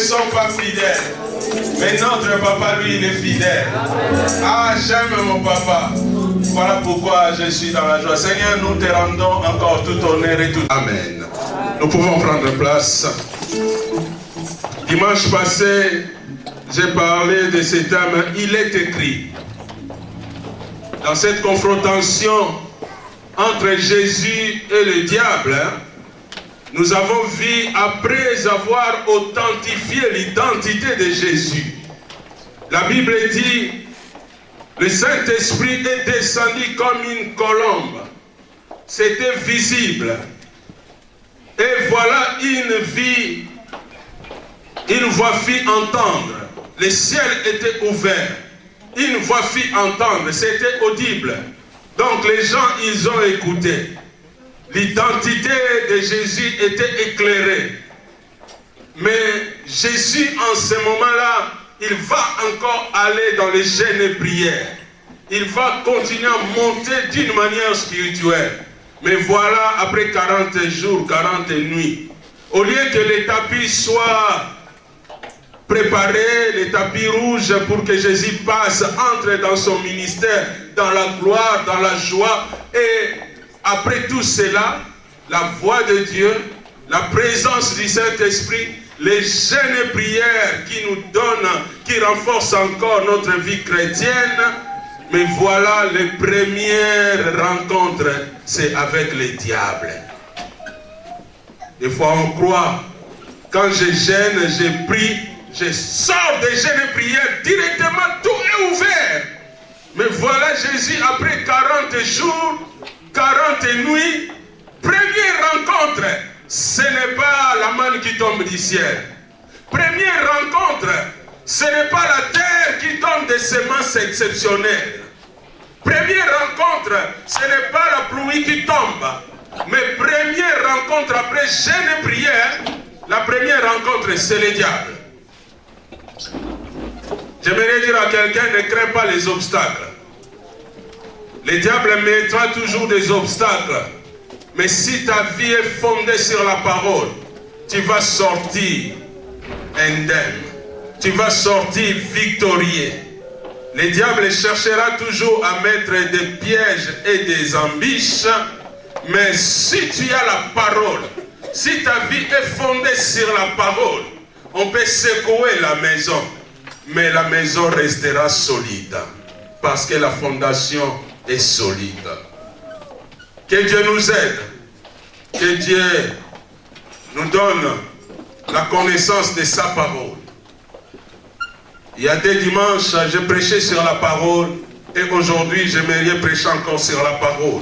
sont pas fidèles. Mais notre papa, lui, il est fidèle. Ah, j'aime mon papa. Voilà pourquoi je suis dans la joie. Seigneur, nous te rendons encore tout honneur et tout. Amen. Nous pouvons prendre place. Dimanche passé, j'ai parlé de ce thème. Il est écrit. Dans cette confrontation entre Jésus et le diable, nous avons vu, après avoir authentifié l'identité de Jésus, la Bible dit, le Saint-Esprit est descendu comme une colombe. C'était visible. Et voilà une voix fit entendre. Le ciel était ouvert. Une voix fit entendre. C'était audible. Donc les gens, ils ont écouté. L'identité de Jésus était éclairée. Mais Jésus, en ce moment-là, il va encore aller dans les jeûnes et prières. Il va continuer à monter d'une manière spirituelle. Mais voilà, après 40 jours, 40 nuits, au lieu que les tapis soient préparés, les tapis rouges pour que Jésus passe, entre dans son ministère, dans la gloire, dans la joie, et après tout cela, la voix de Dieu, la présence du Saint-Esprit, les jeûnes et prières qui nous donnent, qui renforcent encore notre vie chrétienne. Mais voilà, les premières rencontres, c'est avec le diable. Des fois on croit, quand je gêne, je prie, je sors des jeûnes et prières, directement tout est ouvert. Mais voilà Jésus, après 40 jours, 40 nuits, première rencontre, ce n'est pas la manne qui tombe du ciel. Première rencontre, ce n'est pas la terre qui donne des semences exceptionnelles. Première rencontre, ce n'est pas la pluie qui tombe. Mais première rencontre après jeûne et prière, la première rencontre, c'est le diable. J'aimerais dire à quelqu'un, ne crains pas les obstacles. Le diable mettra toujours des obstacles. Mais si ta vie est fondée sur la parole, tu vas sortir indemne. Tu vas sortir victorieux. Le diable cherchera toujours à mettre des pièges et des embûches. Mais si tu as la parole, si ta vie est fondée sur la parole, on peut secouer la maison. Mais la maison restera solide. Parce que la fondation est solide. Que Dieu nous aide. Que Dieu nous donne la connaissance de sa parole. Il y a des dimanches, je prêchais sur la parole. Et aujourd'hui, j'aimerais prêcher encore sur la parole.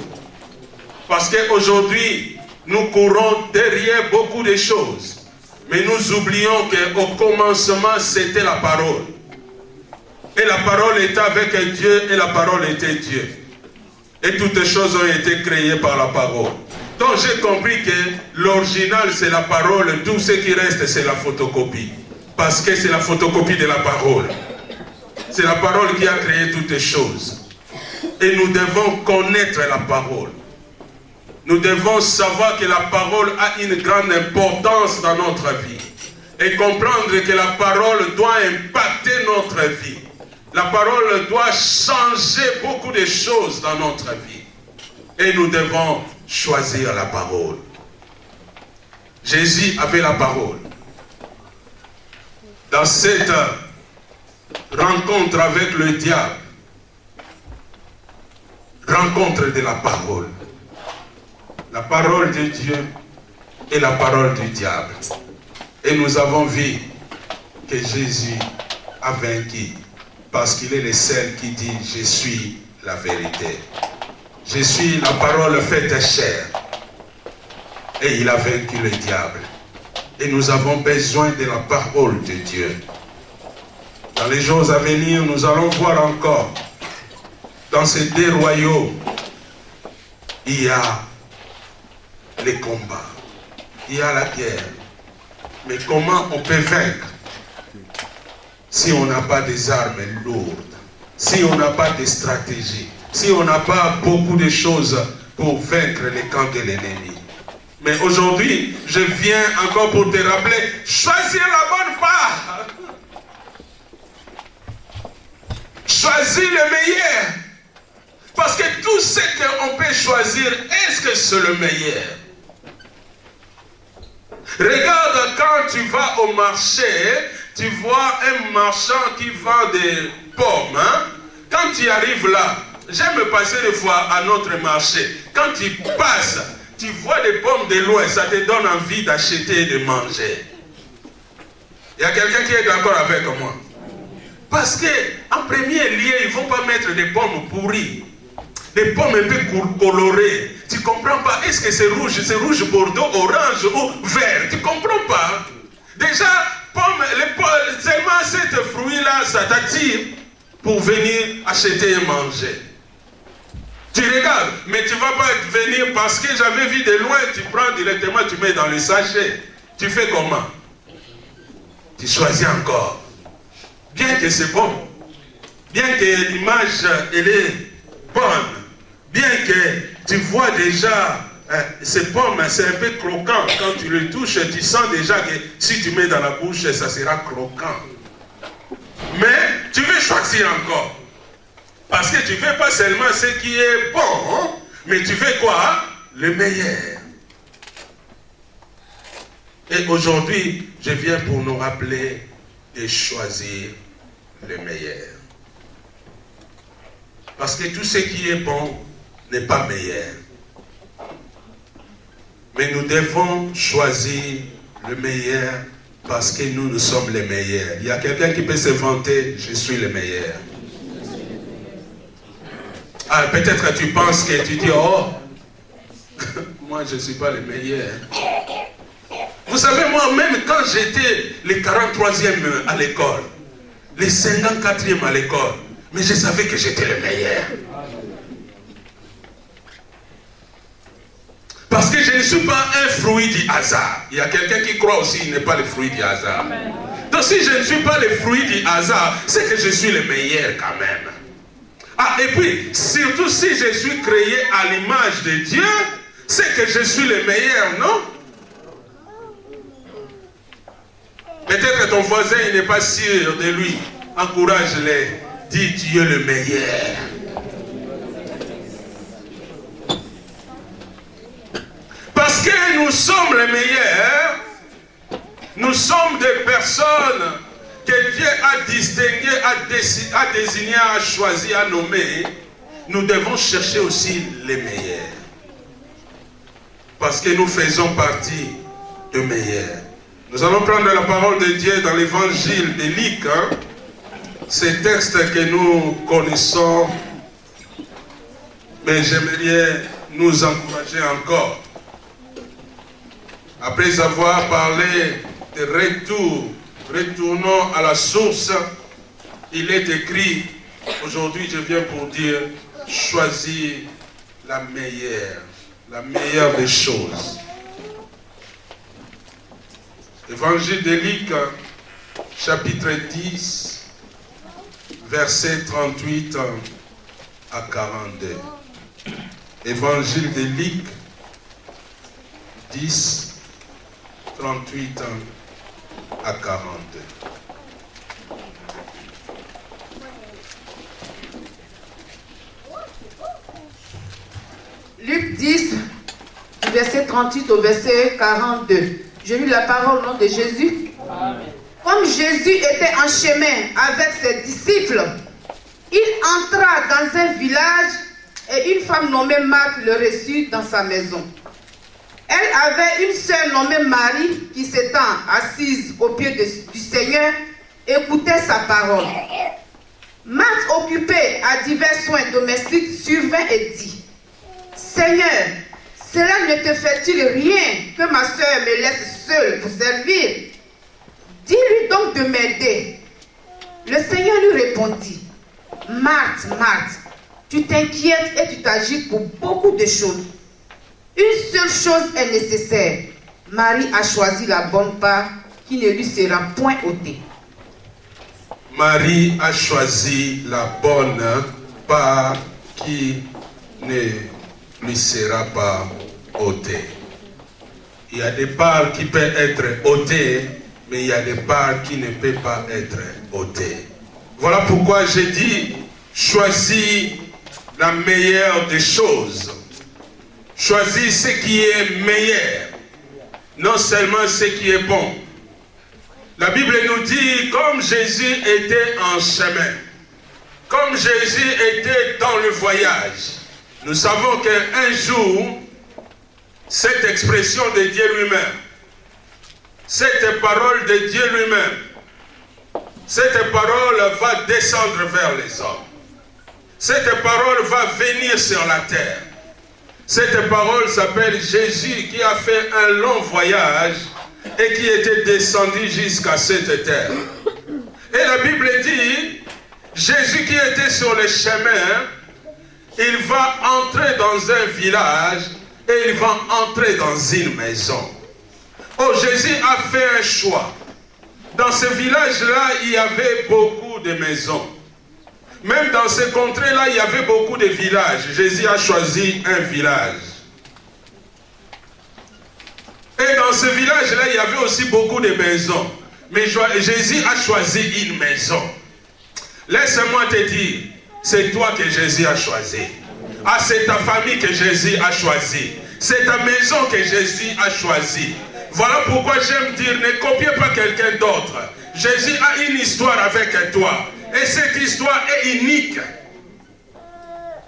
Parce qu'aujourd'hui, nous courons derrière beaucoup de choses. Mais nous oublions qu'au commencement, c'était la parole. Et la parole était avec Dieu et la parole était Dieu. Et toutes les choses ont été créées par la parole. Donc j'ai compris que l'original c'est la parole, tout ce qui reste c'est la photocopie. Parce que c'est la photocopie de la parole. C'est la parole qui a créé toutes les choses. Et nous devons connaître la parole. Nous devons savoir que la parole a une grande importance dans notre vie. Et comprendre que la parole doit impacter notre vie. La parole doit changer beaucoup de choses dans notre vie. Et nous devons choisir la parole. Jésus avait la parole. Dans cette rencontre avec le diable, rencontre de la parole. La parole de Dieu et la parole du diable. Et nous avons vu que Jésus a vaincu. Parce qu'il est le seul qui dit « Je suis la vérité ». Je suis la parole faite chair. Et il a vaincu le diable. Et nous avons besoin de la parole de Dieu. Dans les jours à venir, nous allons voir encore. Dans ces deux royaumes, il y a les combats. Il y a la guerre. Mais comment on peut vaincre si on n'a pas des armes lourdes, si on n'a pas de stratégie, si on n'a pas beaucoup de choses pour vaincre les camps de l'ennemi. Mais aujourd'hui, je viens encore pour te rappeler, choisir la bonne pas. Choisis le meilleur. Parce que tout ce qu'on peut choisir, est-ce que c'est le meilleur? Regarde, quand tu vas au marché, tu vois un marchand qui vend des pommes. Hein? Quand tu arrives là, j'aime passer des fois à notre marché. Quand tu passes, tu vois des pommes de loin, ça te donne envie d'acheter et de manger. Il y a quelqu'un qui est d'accord avec moi? Parce qu'en premier lieu, ils ne vont pas mettre des pommes pourries. Des pommes un peu colorées. Tu ne comprends pas. Est-ce que c'est rouge bordeaux, orange ou vert? Tu ne comprends pas. Déjà, seulement ce fruit-là, ça t'attire pour venir acheter et manger. Tu regardes, mais tu ne vas pas venir parce que j'avais vu de loin, tu prends directement, tu mets dans le sachet. Tu fais comment? Tu choisis encore. Bien que c'est bon, bien que l'image, elle est bonne, bien que tu vois déjà, ces pommes, c'est un peu croquant. Quand tu le touches, tu sens déjà que si tu mets dans la bouche, ça sera croquant. Mais tu veux choisir encore. Parce que tu ne fais pas seulement ce qui est bon, mais tu fais quoi? Le meilleur. Et aujourd'hui, je viens pour nous rappeler de choisir le meilleur. Parce que tout ce qui est bon n'est pas meilleur. Mais nous devons choisir le meilleur parce que nous sommes les meilleurs. Il y a quelqu'un qui peut se vanter, je suis le meilleur. Ah, peut-être tu penses que tu dis, oh, moi je ne suis pas le meilleur. Vous savez, moi-même, quand j'étais le 43e à l'école, le 54e à l'école, mais je savais que j'étais le meilleur. Parce que je ne suis pas un fruit du hasard. Il y a quelqu'un qui croit aussi qu'il n'est pas le fruit du hasard. Donc si je ne suis pas le fruit du hasard, c'est que je suis le meilleur quand même. Ah, et puis, surtout si je suis créé à l'image de Dieu, c'est que je suis le meilleur, non? Peut-être que ton voisin il n'est pas sûr de lui. Encourage-le. Dis, tu es le meilleur. Parce que nous sommes les meilleurs. Nous sommes des personnes que Dieu a distinguées, a désignées, a choisies, a nommées. Nous devons chercher aussi les meilleurs. Parce que nous faisons partie des meilleurs. Nous allons prendre la parole de Dieu dans l'évangile de Luc. Ces textes que nous connaissons. Mais j'aimerais nous encourager encore. Après avoir parlé de retour, retournons à la source. Il est écrit, aujourd'hui je viens pour dire, choisis la meilleure des choses. Évangile de Luc, chapitre 10, versets 38 à 42. Évangile de Luc, 10, 38 à 42. Luc 10, du verset 38 au verset 42. Je lis la parole au nom de Jésus. Amen. Comme Jésus était en chemin avec ses disciples, il entra dans un village et une femme nommée Marthe le reçut dans sa maison. Elle avait une sœur nommée Marie qui s'étant assise au pied du Seigneur, écoutait sa parole. Marthe, occupée à divers soins domestiques, survint et dit: Seigneur, cela ne te fait-il rien que ma sœur me laisse seule pour servir? Dis-lui donc de m'aider. Le Seigneur lui répondit: Marthe, Marthe, tu t'inquiètes et tu t'agites pour beaucoup de choses. Une seule chose est nécessaire. Marie a choisi la bonne part qui ne lui sera point ôtée. Marie a choisi la bonne part qui ne lui sera pas ôtée. Il y a des parts qui peuvent être ôtées, mais il y a des parts qui ne peuvent pas être ôtées. Voilà pourquoi j'ai dit, choisis la meilleure des choses. Choisis ce qui est meilleur, non seulement ce qui est bon. La Bible nous dit, comme Jésus était en chemin, comme Jésus était dans le voyage, nous savons qu'un jour, cette expression de Dieu lui-même, cette parole de Dieu lui-même, cette parole va descendre vers les hommes. Cette parole va venir sur la terre. Cette parole s'appelle Jésus qui a fait un long voyage et qui était descendu jusqu'à cette terre. Et la Bible dit, Jésus qui était sur le chemin, il va entrer dans un village et il va entrer dans une maison. Oh, Jésus a fait un choix. Dans ce village-là, il y avait beaucoup de maisons. Même dans ces contrées-là, il y avait beaucoup de villages. Jésus a choisi un village. Et dans ce village-là, il y avait aussi beaucoup de maisons. Mais Jésus a choisi une maison. Laisse-moi te dire, c'est toi que Jésus a choisi. Ah, c'est ta famille que Jésus a choisi. C'est ta maison que Jésus a choisi. Voilà pourquoi j'aime dire, ne copiez pas quelqu'un d'autre. Jésus a une histoire avec toi. Et cette histoire est unique.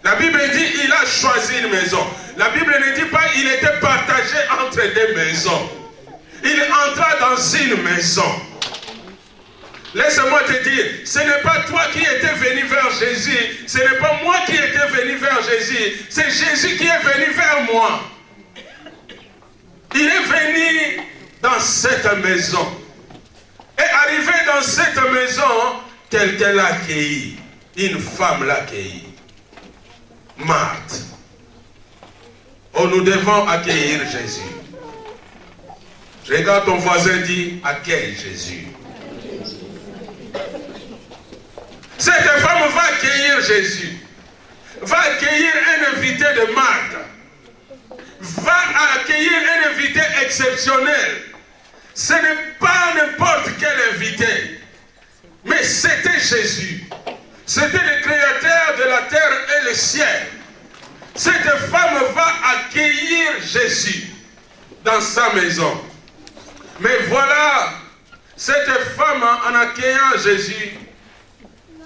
La Bible dit, il a choisi une maison. La Bible ne dit pas, il était partagé entre deux maisons. Il entra dans une maison. Laisse-moi te dire, ce n'est pas toi qui étais venu vers Jésus. Ce n'est pas moi qui étais venu vers Jésus. C'est Jésus qui est venu vers moi. Il est venu dans cette maison. Et arrivé dans cette maison, quelqu'un l'a accueilli. Une femme l'a accueilli. Marthe. Oh, nous devons accueillir Jésus. Regarde ton voisin, dit, accueille Jésus. Cette femme va accueillir Jésus. Va accueillir un invité de Marthe. Va accueillir un invité exceptionnel. Ce n'est pas n'importe quel invité. Mais c'était Jésus. C'était le créateur de la terre et le ciel. Cette femme va accueillir Jésus dans sa maison. Mais voilà, cette femme, en accueillant Jésus,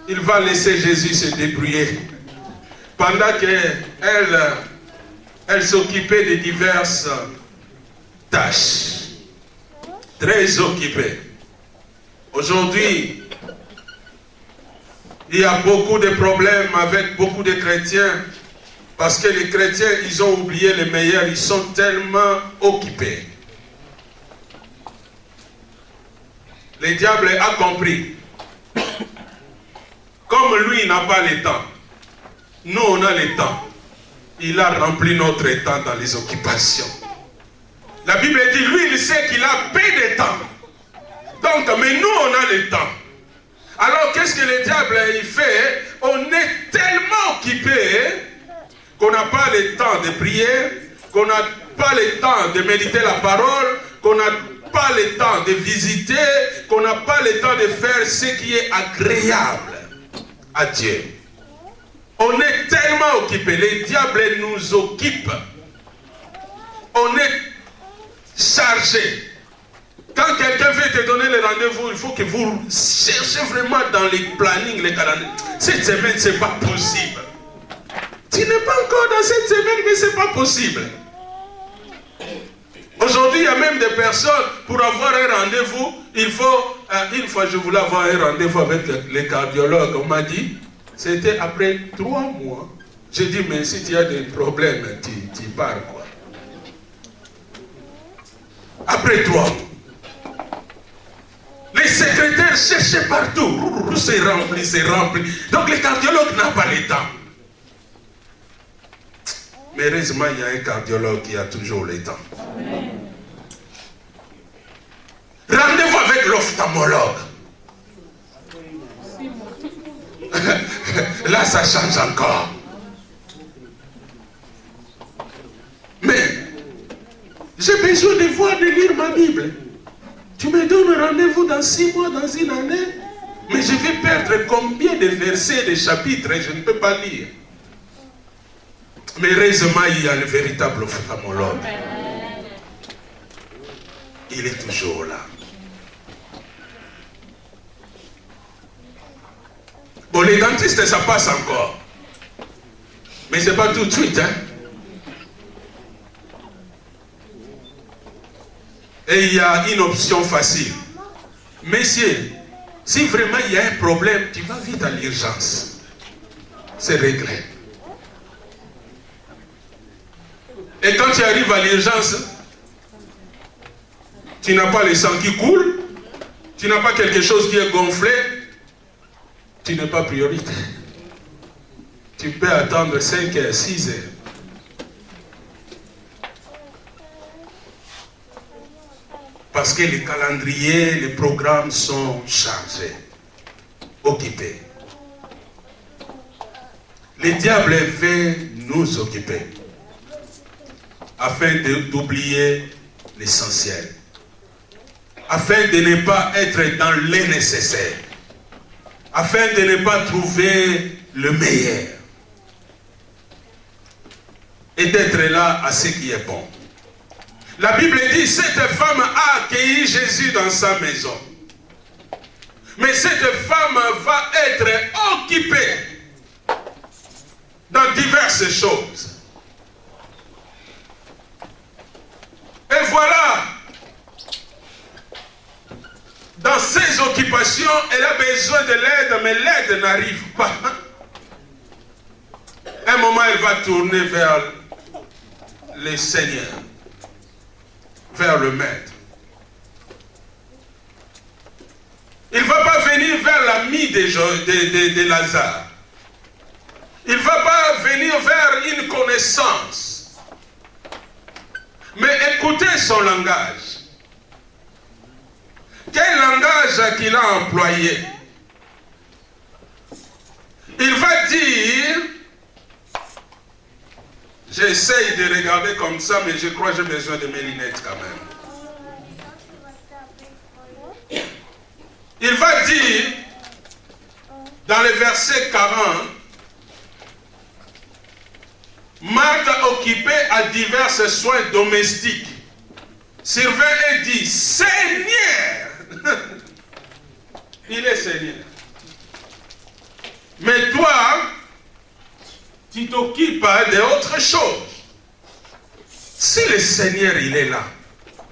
il va laisser Jésus se débrouiller. Pendant qu'elle s'occupait de diverses tâches. Très occupée. Aujourd'hui, il y a beaucoup de problèmes avec beaucoup de chrétiens parce que les chrétiens, ils ont oublié les meilleurs, ils sont tellement occupés. Le diable a compris. Comme lui n'a pas le temps, nous on a le temps. Il a rempli notre temps dans les occupations. La Bible dit, lui il sait qu'il a peu de temps. Donc, mais nous on a le temps. Alors qu'est-ce que le diable il fait? On est tellement occupé qu'on n'a pas le temps de prier, qu'on n'a pas le temps de méditer la parole, qu'on n'a pas le temps de visiter, qu'on n'a pas le temps de faire ce qui est agréable à Dieu. On est tellement occupé, le diable nous occupe. On est chargé. Quand quelqu'un veut te donner le rendez-vous, il faut que vous cherchez vraiment dans les plannings, les calendriers. Cette semaine, ce n'est pas possible. Tu n'es pas encore dans cette semaine, mais ce n'est pas possible. Aujourd'hui, il y a même des personnes, pour avoir un rendez-vous, il faut, une fois je voulais avoir un rendez-vous avec le cardiologue, on m'a dit, c'était après 3 mois. J'ai dit, mais si tu as des problèmes, tu pars quoi. Après 3 mois. Les secrétaires cherchaient partout. C'est rempli, c'est rempli. Donc le cardiologue n'a pas le temps. Mais heureusement, il y a un cardiologue qui a toujours le temps. Rendez-vous avec l'ophtalmologue. Là, ça change encore. Mais j'ai besoin de voir, de lire ma Bible. Tu me donnes rendez-vous dans 6 mois, dans une année. Mais je vais perdre combien de versets, de chapitres, et je ne peux pas lire. Mais heureusement, il y a le véritable ophtalmologue. Il est toujours là. Bon, les dentistes, ça passe encore. Mais ce n'est pas tout de suite. Hein? Et il y a une option facile. Messieurs, si vraiment il y a un problème, tu vas vite à l'urgence. C'est réglé. Et quand tu arrives à l'urgence, tu n'as pas le sang qui coule, tu n'as pas quelque chose qui est gonflé, tu n'es pas prioritaire. Tu peux attendre 5 heures, 6 heures. Parce que les calendriers, les programmes sont chargés, occupés. Le diable veut nous occuper afin d'oublier l'essentiel, afin de ne pas être dans le nécessaire, afin de ne pas trouver le meilleur et d'être là à ce qui est bon. La Bible dit, cette femme a accueilli Jésus dans sa maison. Mais cette femme va être occupée dans diverses choses. Et voilà, dans ses occupations, elle a besoin de l'aide, mais l'aide n'arrive pas. Un moment, elle va tourner vers le Seigneur, vers le Maître. Il ne va pas venir vers l'ami de Lazare. Il ne va pas venir vers une connaissance. Mais écoutez son langage. Quel langage qu'il a employé? Il va dire, j'essaye de regarder comme ça, mais je crois que j'ai besoin de mes lunettes quand même. Il va dire, dans le verset 40, Marthe occupée à divers soins domestiques, survint et dit, Seigneur, il est Seigneur. Mais toi, tu t'occupes d'autre chose. Si le Seigneur, il est là,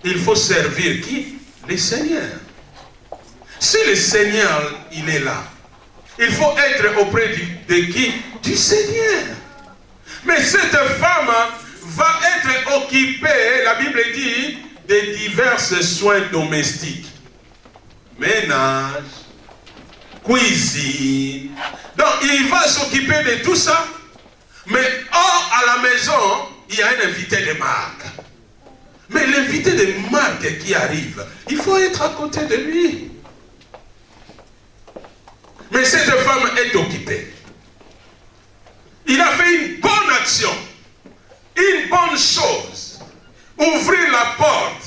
il faut servir qui? Le Seigneur. Si le Seigneur, il est là, il faut être auprès de qui? Du Seigneur. Mais cette femme va être occupée, la Bible dit, de divers soins domestiques. Ménage, cuisine. Donc, il va s'occuper de tout ça. Mais hors à la maison, il y a un invité de marque. Mais l'invité de marque qui arrive, il faut être à côté de lui. Mais cette femme est occupée. Il a fait une bonne action, une bonne chose. Ouvrir la porte.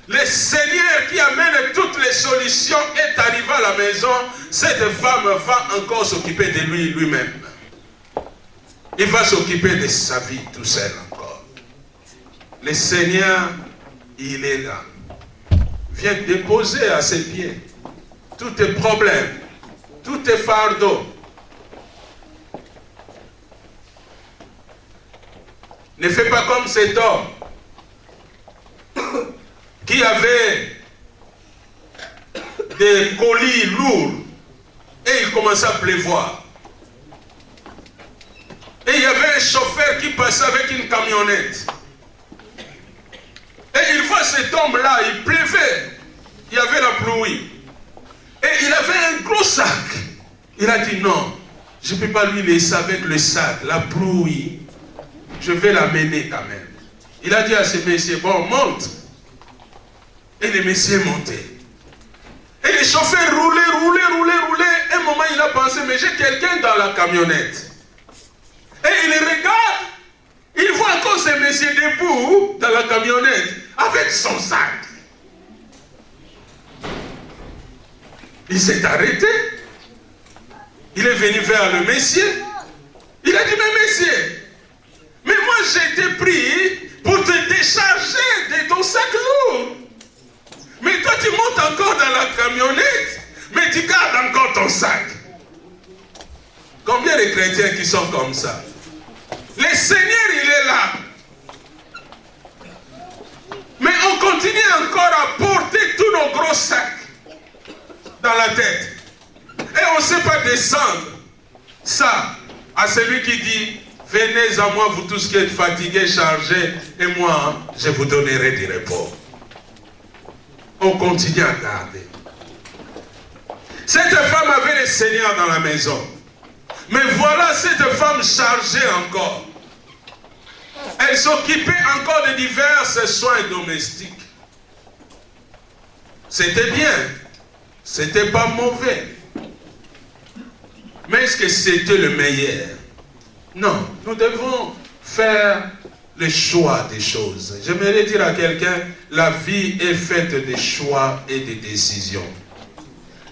Le Seigneur qui amène toutes les solutions est arrivé à la maison. Cette femme va encore s'occuper de lui-même. Il va s'occuper de sa vie tout seul encore. Le Seigneur, il est là. Viens déposer à ses pieds tous tes problèmes, tous tes fardeaux. Ne fais pas comme cet homme qui avait des colis lourds et il commençait à pleuvoir. Et il y avait un chauffeur qui passait avec une camionnette. Et il voit cet homme-là, il pleuvait. Il y avait la pluie. Et il avait un gros sac. Il a dit non, je ne peux pas lui laisser avec le sac, la pluie. Je vais l'amener quand même. Il a dit à ce messieurs, bon, monte. Et le messieurs montaient. Et le chauffeur roulait. Un moment, il a pensé, mais j'ai quelqu'un dans la camionnette. Et il regarde, il voit encore ce monsieur debout dans la camionnette avec son sac. Il s'est arrêté. Il est venu vers le Messie. Il a dit, mais Messie, mais moi j'ai été pris pour te décharger de ton sac lourd. Mais toi tu montes encore dans la camionnette, mais tu gardes encore ton sac. Combien de chrétiens qui sont comme ça? Le Seigneur, il est là. Mais on continue encore à porter tous nos gros sacs dans la tête. Et on ne sait pas descendre ça à celui qui dit, venez à moi vous tous qui êtes fatigués, chargés, et moi, je vous donnerai du repos. On continue à garder. Cette femme avait le Seigneur dans la maison. Mais voilà cette femme chargée encore. Elle s'occupait encore de divers soins domestiques. C'était bien. C'était pas mauvais. Mais est-ce que c'était le meilleur? Non. Nous devons faire le choix des choses. J'aimerais dire à quelqu'un, la vie est faite de choix et de décisions.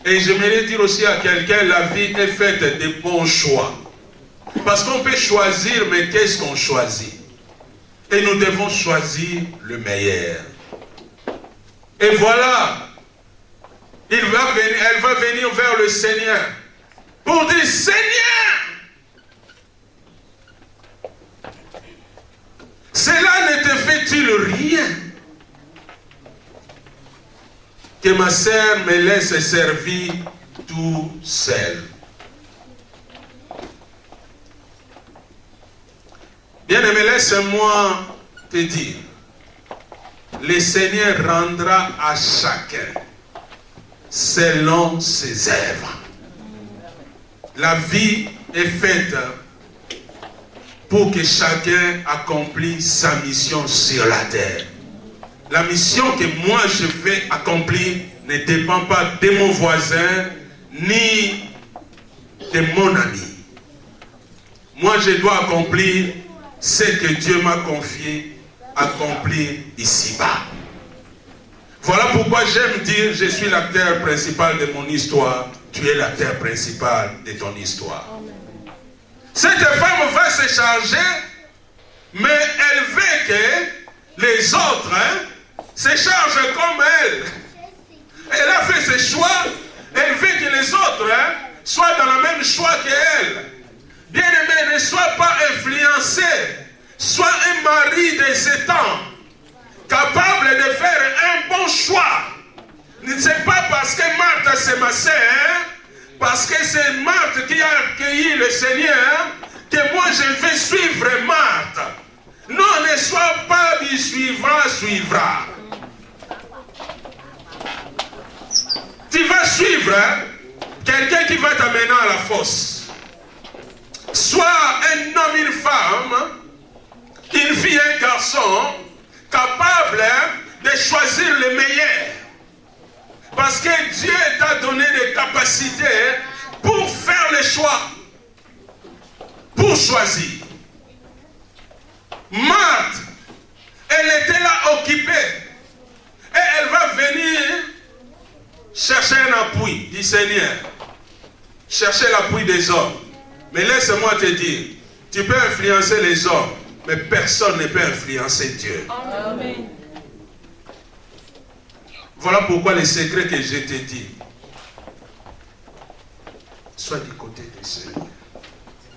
Et j'aimerais dire aussi à quelqu'un, la vie est faite de bons choix. Parce qu'on peut choisir, mais qu'est-ce qu'on choisit? Et nous devons choisir le meilleur. Et voilà, elle va venir vers le Seigneur pour dire, Seigneur, cela ne te fait-il rien que ma sœur me laisse servir tout seul? Bien-aimé, laisse-moi te dire, le Seigneur rendra à chacun selon ses œuvres. La vie est faite pour que chacun accomplisse sa mission sur la terre. La mission que moi je vais accomplir ne dépend pas de mon voisin ni de mon ami. Moi je dois accomplir ce que Dieu m'a confié, accomplir ici-bas. Voilà pourquoi j'aime dire, je suis l'acteur principal de mon histoire, tu es l'acteur principal de ton histoire. Cette femme va se charger, mais elle veut que les autres se chargent comme elle. Elle a fait ses choix, elle veut que les autres soient dans le même choix qu'elle. Bien-aimé, ne sois pas influencé. Sois un mari de 7 ans, capable de faire un bon choix. Ce n'est pas parce que Marthe c'est ma sœur, parce que c'est Marthe qui a accueilli le Seigneur, que moi je vais suivre Marthe. Non, ne sois pas du suivra. Tu vas suivre quelqu'un qui va t'amener à la fosse. Soit un homme, une femme, une fille, un garçon, capable de choisir le meilleur. Parce que Dieu t'a donné des capacités pour faire le choix, pour choisir. Marthe, elle était là occupée. Et elle va venir chercher un appui du Seigneur. Chercher l'appui des hommes. Mais laisse-moi te dire, tu peux influencer les hommes, mais personne ne peut influencer Dieu. Amen. Voilà pourquoi le secret que je te dis, sois du côté du Seigneur,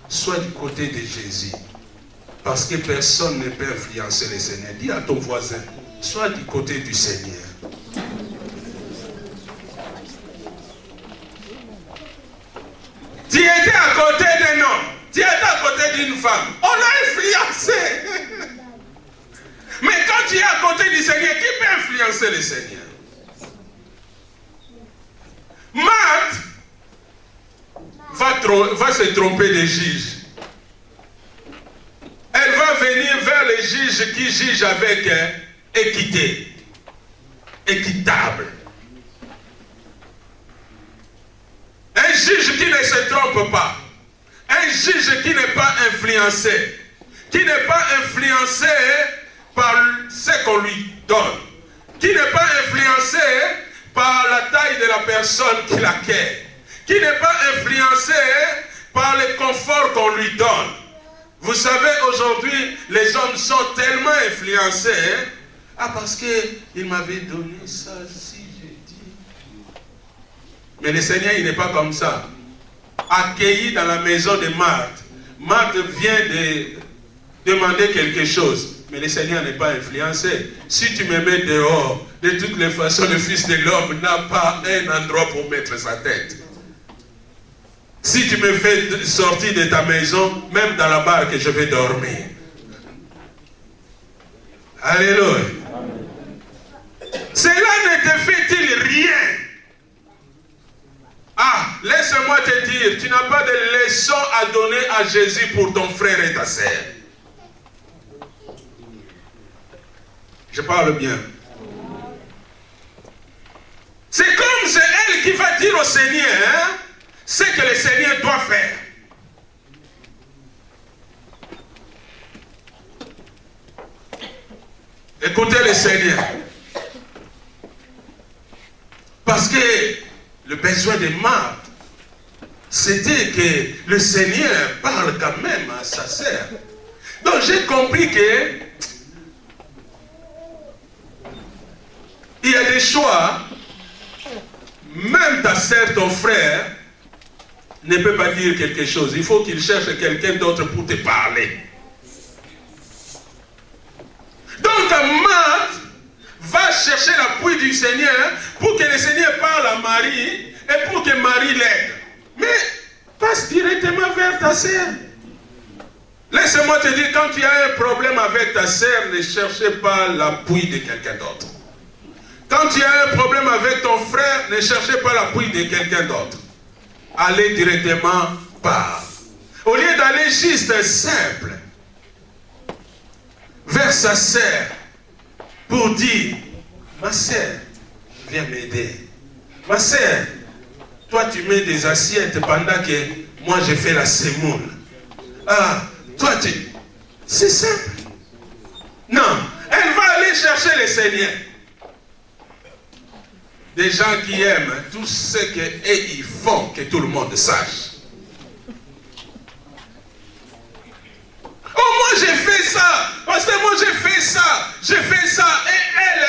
sois du côté de Jésus, parce que personne ne peut influencer le Seigneur. Dis à ton voisin, sois du côté du Seigneur. Tu étais à côté d'un homme, tu étais à côté d'une femme, on l'a influencé. Mais quand tu es à côté du Seigneur, qui peut influencer le Seigneur? Marthe va se tromper des juges. Elle va venir vers les juges qui jugent avec équité, équitable. Un juge qui ne se trompe pas. Un juge qui n'est pas influencé. Qui n'est pas influencé par ce qu'on lui donne. Qui n'est pas influencé par la taille de la personne qui l'accueille, qui n'est pas influencé par le confort qu'on lui donne. Vous savez, aujourd'hui, les hommes sont tellement influencés. Ah, parce qu'il m'avait donné ça, si j'ai dit. Mais le Seigneur, il n'est pas comme ça. Accueilli dans la maison de Marthe. Marthe vient de demander quelque chose. Mais le Seigneur n'est pas influencé. Si tu me mets dehors, de toutes les façons, le Fils de l'homme n'a pas un endroit pour mettre sa tête. Si tu me fais sortir de ta maison, même dans la barque, je vais dormir. Alléluia. Cela ne te fait-il rien? Ah, laisse-moi te dire, tu n'as pas de leçon à donner à Jésus pour ton frère et ta sœur. Je parle bien. C'est comme c'est elle qui va dire au Seigneur, hein, ce que le Seigneur doit faire. Écoutez le Seigneur. Parce que le besoin de Marthe, c'était que le Seigneur parle quand même à sa sœur. Donc j'ai compris que il y a des choix, même ta sœur, ton frère, ne peut pas dire quelque chose. Il faut qu'il cherche quelqu'un d'autre pour te parler. Donc Marthe va chercher l'appui du Seigneur pour que le Seigneur parle à Marie et pour que Marie l'aide. Mais passe directement vers ta sœur. Laisse-moi te dire, quand tu as un problème avec ta sœur, ne cherchez pas l'appui de quelqu'un d'autre. Quand tu as un problème avec ton frère, ne cherchez pas l'appui de quelqu'un d'autre. Allez directement par. Au lieu d'aller juste simple vers sa sœur pour dire, ma sœur, viens m'aider. Ma sœur, toi tu mets des assiettes pendant que moi je fais la semoule. Ah, toi tu... C'est simple. Non, elle va aller chercher le Seigneur. Des gens qui aiment tout ce qu'ils font, que tout le monde sache. Oh, moi j'ai fait ça, parce que moi j'ai fait ça, et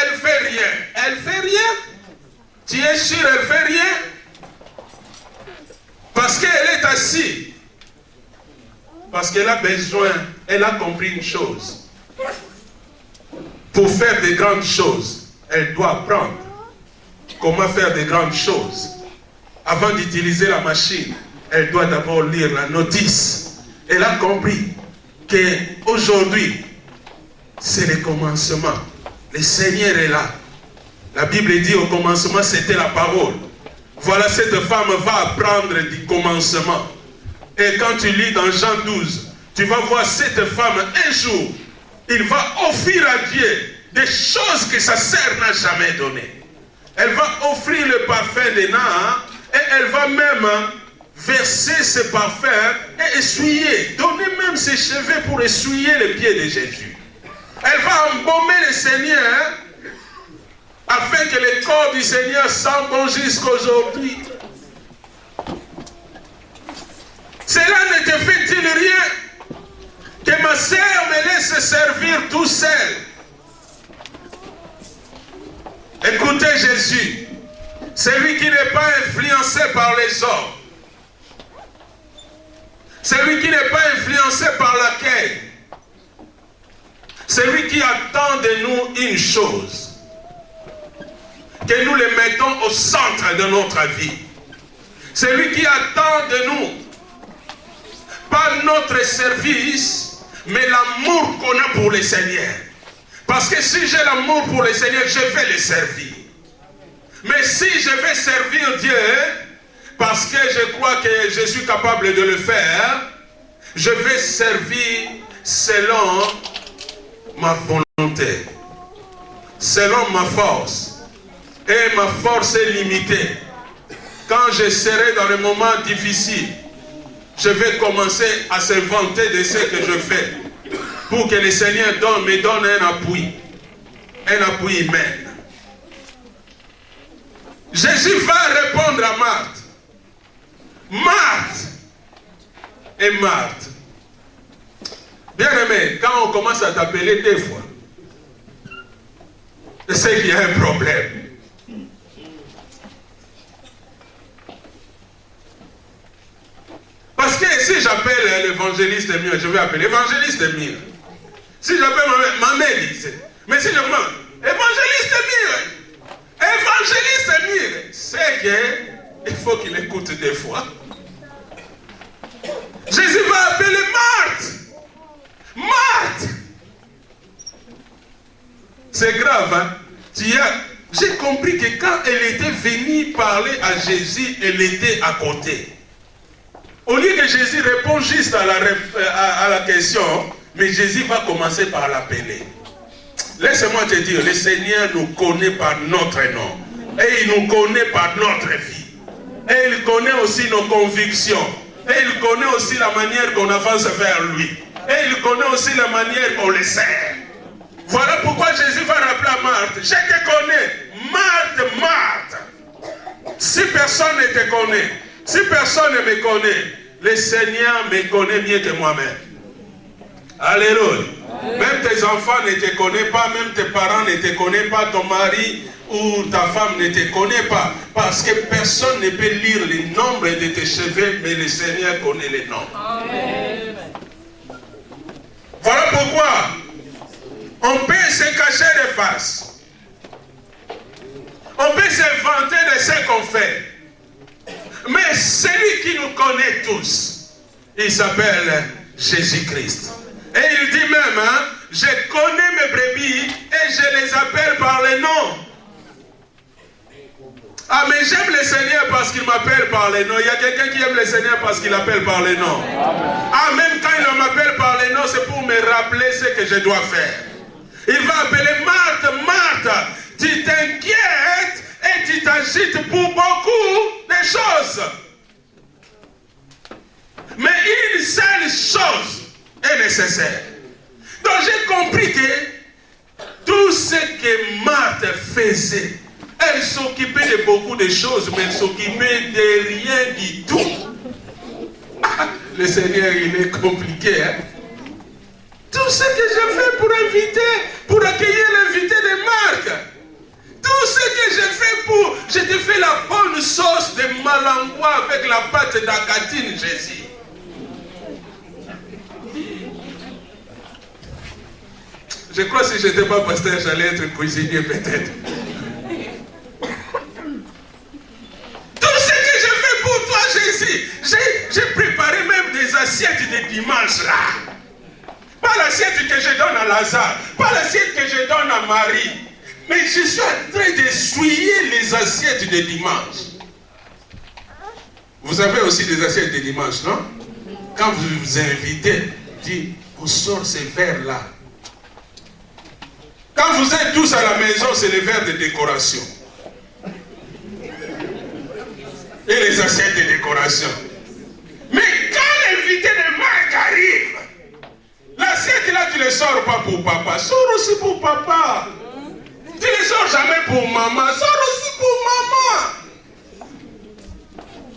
elle fait rien. Elle fait rien? Tu es sûr elle fait rien? Parce qu'elle est assise. Parce qu'elle a besoin, elle a compris une chose. Pour faire de grandes choses, elle doit apprendre comment faire de grandes choses. Avant d'utiliser la machine, elle doit d'abord lire la notice. Elle a compris qu'aujourd'hui, c'est le commencement. Le Seigneur est là. La Bible dit au commencement, c'était la parole. Voilà, cette femme va apprendre du commencement. Et quand tu lis dans Jean 12, tu vas voir cette femme, un jour, il va offrir à Dieu des choses que sa sœur n'a jamais données. Elle va offrir le parfum de Naaman et elle va même verser ce parfum et essuyer, donner même ses cheveux pour essuyer les pieds de Jésus. Elle va embaumer le Seigneur afin que le corps du Seigneur sente bon jusqu'à aujourd'hui. Cela ne te fait-il rien que ma sœur me laisse servir tout seul? Écoutez Jésus, celui qui n'est pas influencé par les hommes, celui qui n'est pas influencé par l'accueil, celui qui attend de nous une chose, que nous le mettons au centre de notre vie, celui qui attend de nous, pas notre service, mais l'amour qu'on a pour le Seigneur. Parce que si j'ai l'amour pour le Seigneur, je vais le servir. Mais si je vais servir Dieu, parce que je crois que je suis capable de le faire, je vais servir selon ma volonté, selon ma force. Et ma force est limitée. Quand je serai dans le moment difficile, je vais commencer à se vanter de ce que je fais, pour que le Seigneur me donne un appui humain. Jésus va répondre à Marthe. Marthe et Marthe. Bien aimé, quand on commence à t'appeler deux fois, c'est qu'il y a un problème. Parce que si j'appelle l'évangéliste Mire, je vais appeler l'évangéliste Mire. Si j'appelle ma mère, mais si je demande évangéliste Mire, c'est qu'il faut qu'il écoute des fois. Jésus va appeler Marthe. Marthe. C'est grave, hein? J'ai compris que quand elle était venue parler à Jésus, elle était à côté. Au lieu que Jésus réponde juste à la question, mais Jésus va commencer par l'appeler. Laisse-moi te dire, le Seigneur nous connaît par notre nom. Et il nous connaît par notre vie. Et il connaît aussi nos convictions. Et il connaît aussi la manière qu'on avance vers lui. Et il connaît aussi la manière qu'on le sert. Voilà pourquoi Jésus va rappeler à Marthe. Je te connais. Marthe, Marthe. Si personne ne te connaît, si personne ne me connaît, le Seigneur me connaît mieux que moi-même. Alléluia. Même tes enfants ne te connaissent pas, même tes parents ne te connaissent pas, ton mari ou ta femme ne te connaît pas. Parce que personne ne peut lire le nombre de tes cheveux, mais le Seigneur connaît les noms. Amen. Voilà pourquoi on peut se cacher les faces. On peut se vanter de ce qu'on fait. Mais celui qui nous connaît tous, il s'appelle Jésus-Christ. Et il dit même, hein, je connais mes brebis et je les appelle par les noms. Ah, mais j'aime le Seigneur parce qu'il m'appelle par les noms. Il y a quelqu'un qui aime le Seigneur parce qu'il appelle par les noms. Ah, même quand il m'appelle par les noms, c'est pour me rappeler ce que je dois faire. Il va appeler Marthe, Marthe, tu t'inquiètes et tu t'agites pour beaucoup de choses. Mais une seule chose est nécessaire. Donc j'ai compris que tout ce que Marthe faisait, elle s'occupait de beaucoup de choses, mais elle s'occupait de rien du tout. Ah, le Seigneur, il est compliqué, hein? Tout ce que je fais pour inviter, pour accueillir l'invité de Marc, tout ce que je fais pour... Je te fais la bonne sauce de malangua avec la pâte d'acatine, Jésus. Je crois que si je n'étais pas pasteur, j'allais être cuisinier peut-être. Tout ce que je fais pour toi, Jésus, j'ai préparé même des assiettes de dimanche là. Pas l'assiette que je donne à Lazare, pas l'assiette que je donne à Marie. Mais je suis en train d'essuyer les assiettes de dimanche. Vous avez aussi des assiettes de dimanche, non? Quand vous vous invitez, dites, on sort ces verres-là. Quand vous êtes tous à la maison, c'est les verres de décoration. Et les assiettes de décoration. Mais quand l'invité de Marc arrive, l'assiette là, tu ne les sors pas pour papa, sors aussi pour papa. Tu ne les sors jamais pour maman, sors aussi pour maman.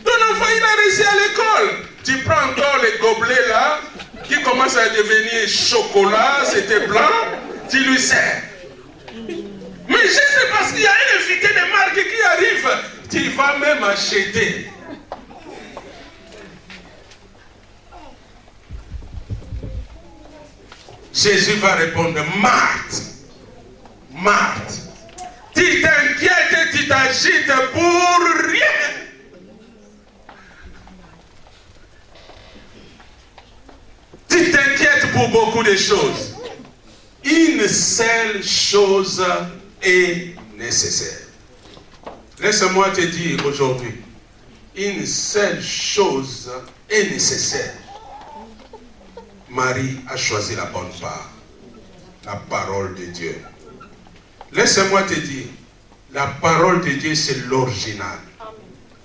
Ton enfant, il a réussi à l'école. Tu prends encore les gobelets là, qui commencent à devenir chocolat, c'était blanc, tu lui sers. Mais je sais parce qu'il y a un invité de Marc qui arrive, tu vas même acheter. Jésus va répondre, Marthe, Marthe, tu t'inquiètes et tu t'agites pour rien. Tu t'inquiètes pour beaucoup de choses. Une seule chose est nécessaire. Laisse-moi te dire aujourd'hui, une seule chose est nécessaire. Marie a choisi la bonne part, la parole de Dieu. Laisse-moi te dire, la parole de Dieu c'est l'original.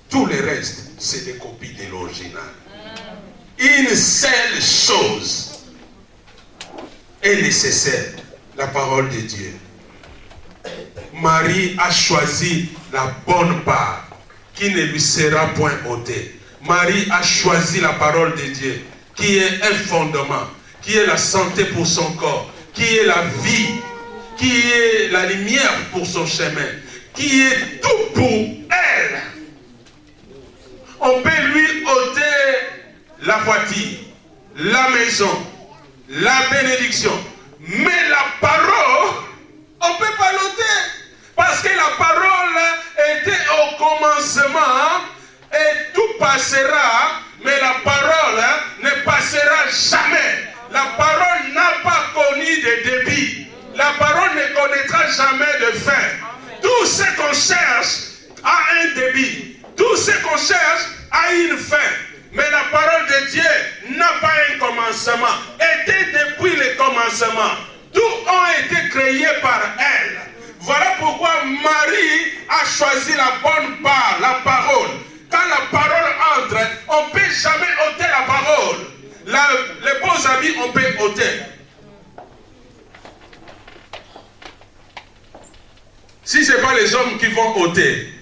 Tout le reste, c'est des copies de l'original. Une seule chose est nécessaire, la parole de Dieu. Marie a choisi la bonne part. qui ne lui sera point ôté. Marie a choisi la parole de Dieu, qui est un fondement, qui est la santé pour son corps, qui est la vie, qui est la lumière pour son chemin, qui est tout pour elle. On peut lui ôter la voiture, la maison, la bénédiction, mais la parole, on ne peut pas l'ôter. Parce que la parole était au commencement et tout passera, mais la parole ne passera jamais. La parole n'a pas connu de débit. La parole ne connaîtra jamais de fin. Tout ce qu'on cherche a un débit. Tout ce qu'on cherche a une fin. Mais la parole de Dieu n'a pas un commencement. Était depuis le commencement. Tout ont été créés par elle. Voilà pourquoi Marie a choisi la bonne part, la parole. Quand la parole entre, on ne peut jamais ôter la parole. Les bons habits, on peut ôter. Si ce n'est pas les hommes qui vont ôter,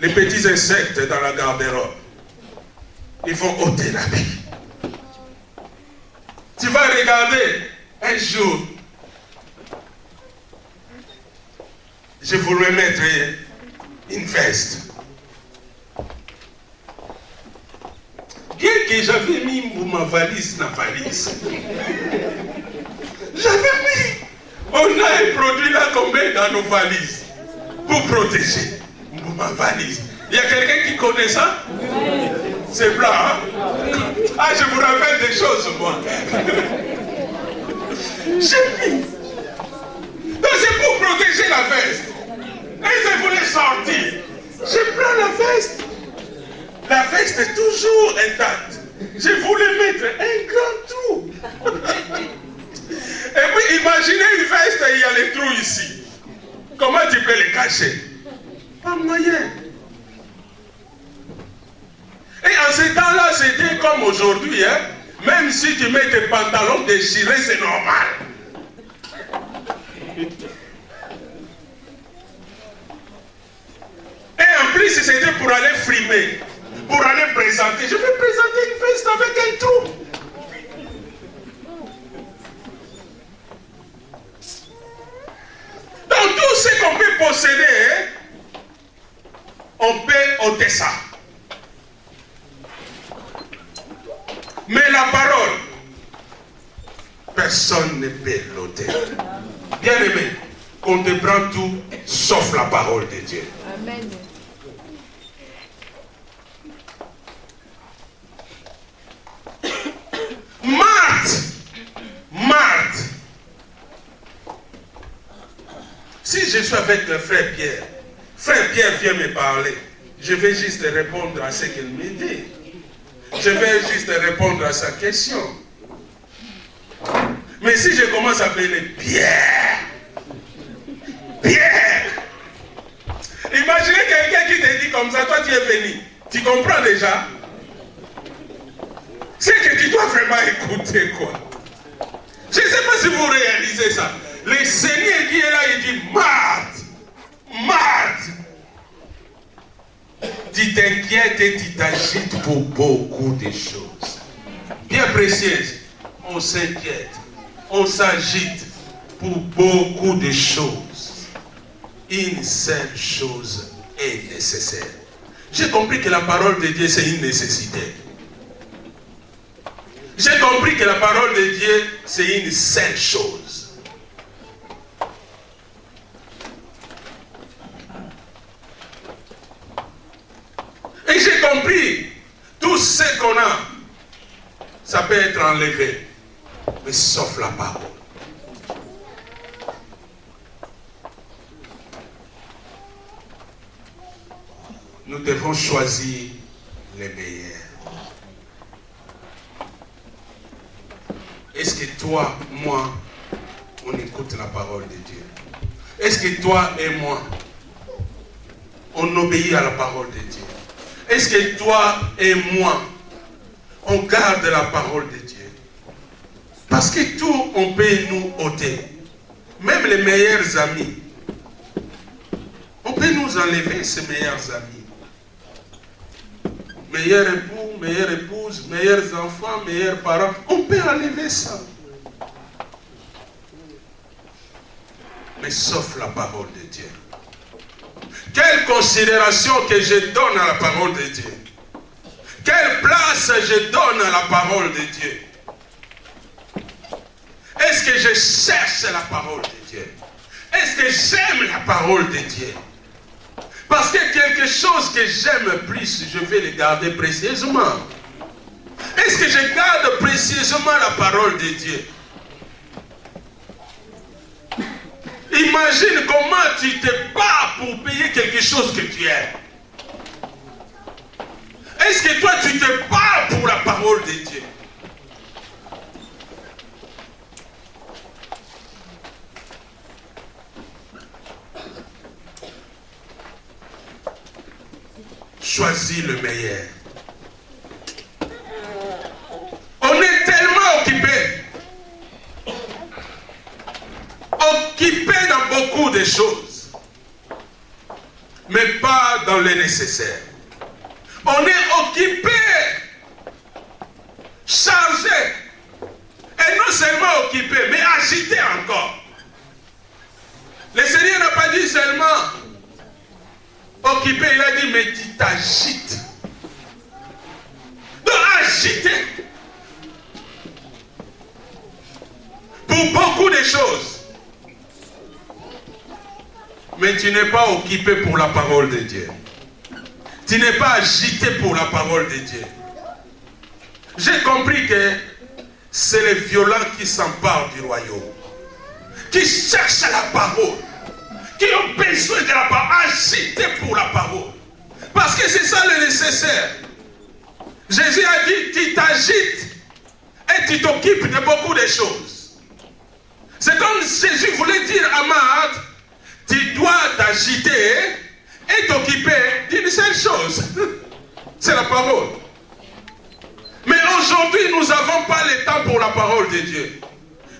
les petits insectes dans la garde-robe, ils vont ôter l'habit. Tu vas regarder un jour. Je voulais mettre une veste. Bien que j'avais mis ma valise dans la valise. J'avais mis. On a un produit là combien dans nos valises pour protéger ma valise. Il y a quelqu'un qui connaît ça? C'est blanc, hein? Ah, je vous rappelle des choses, moi. J'ai mis. Donc c'est pour protéger la veste. Et je voulais sortir. Je prends la veste. La veste est toujours intacte. Je voulais mettre un grand trou. Et puis imaginez une veste et il y a les trous ici. Comment tu peux les cacher? Pas moyen. Et en ce temps-là, c'était comme aujourd'hui. Hein? Même si tu mets tes pantalons déchirés, c'est normal. Et en plus, c'était pour aller frimer, pour aller présenter. Je vais présenter une veste avec un trou. Donc tout ce qu'on peut posséder, on peut ôter ça. Mais la parole, personne ne peut l'ôter. Bien aimé, qu'on te prend tout sauf la parole de Dieu. Amen. Marthe. Si je suis avec le frère Pierre vient me parler, je vais juste répondre à ce qu'il me dit. Je vais juste répondre à sa question. Mais si je commence à appeler Pierre, imaginez quelqu'un qui te dit comme ça, toi tu es venu. Tu comprends déjà? C'est que tu dois vraiment écouter quoi. Je ne sais pas si vous réalisez ça. Le Seigneur qui est là, il dit Marthe. Tu t'inquiètes et tu t'agites pour beaucoup de choses. Bien précieuses. On s'inquiète. On s'agite pour beaucoup de choses. Une seule chose est nécessaire. J'ai compris que la parole de Dieu, c'est une nécessité. J'ai compris que la parole de Dieu, c'est une seule chose. Et j'ai compris, tout ce qu'on a, ça peut être enlevé, mais sauf la parole. Nous devons choisir les meilleurs. Est-ce que toi, moi, on écoute la parole de Dieu? Est-ce que toi et moi, on obéit à la parole de Dieu? Est-ce que toi et moi, on garde la parole de Dieu? Parce que tout, on peut nous ôter. Même les meilleurs amis. On peut nous enlever ces meilleurs amis. meilleur époux, meilleure épouse, meilleurs enfants, meilleurs parents. On peut enlever ça. Mais sauf la parole de Dieu. Quelle considération que je donne à la parole de Dieu. Quelle place je donne à la parole de Dieu. Est-ce que je cherche la parole de Dieu? Est-ce que j'aime la parole de Dieu? Parce que quelque chose que j'aime plus, je vais le garder précieusement. Est-ce que je garde précieusement la parole de Dieu? Imagine comment tu te bats pour payer quelque chose que tu aimes. Est-ce que toi tu te bats pour la parole de Dieu? Choisis le meilleur. On est tellement occupé dans beaucoup de choses, mais pas dans les nécessaires. On est occupé, chargé, et non seulement occupé, mais agité encore. Le Seigneur n'a pas dit seulement occupé, il a dit, mais tu t'agites. Donc agité. Pour beaucoup de choses. Mais tu n'es pas occupé pour la parole de Dieu. Tu n'es pas agité pour la parole de Dieu. J'ai compris que c'est les violents qui s'emparent du royaume. Qui cherchent la parole. Qui ont besoin de la parole, agité pour la parole. Parce que c'est ça le nécessaire. Jésus a dit, tu t'agites et tu t'occupes de beaucoup de choses. C'est comme Jésus voulait dire à Marthe, tu dois t'agiter et t'occuper d'une seule chose. C'est la parole. Mais aujourd'hui, nous n'avons pas le temps pour la parole de Dieu.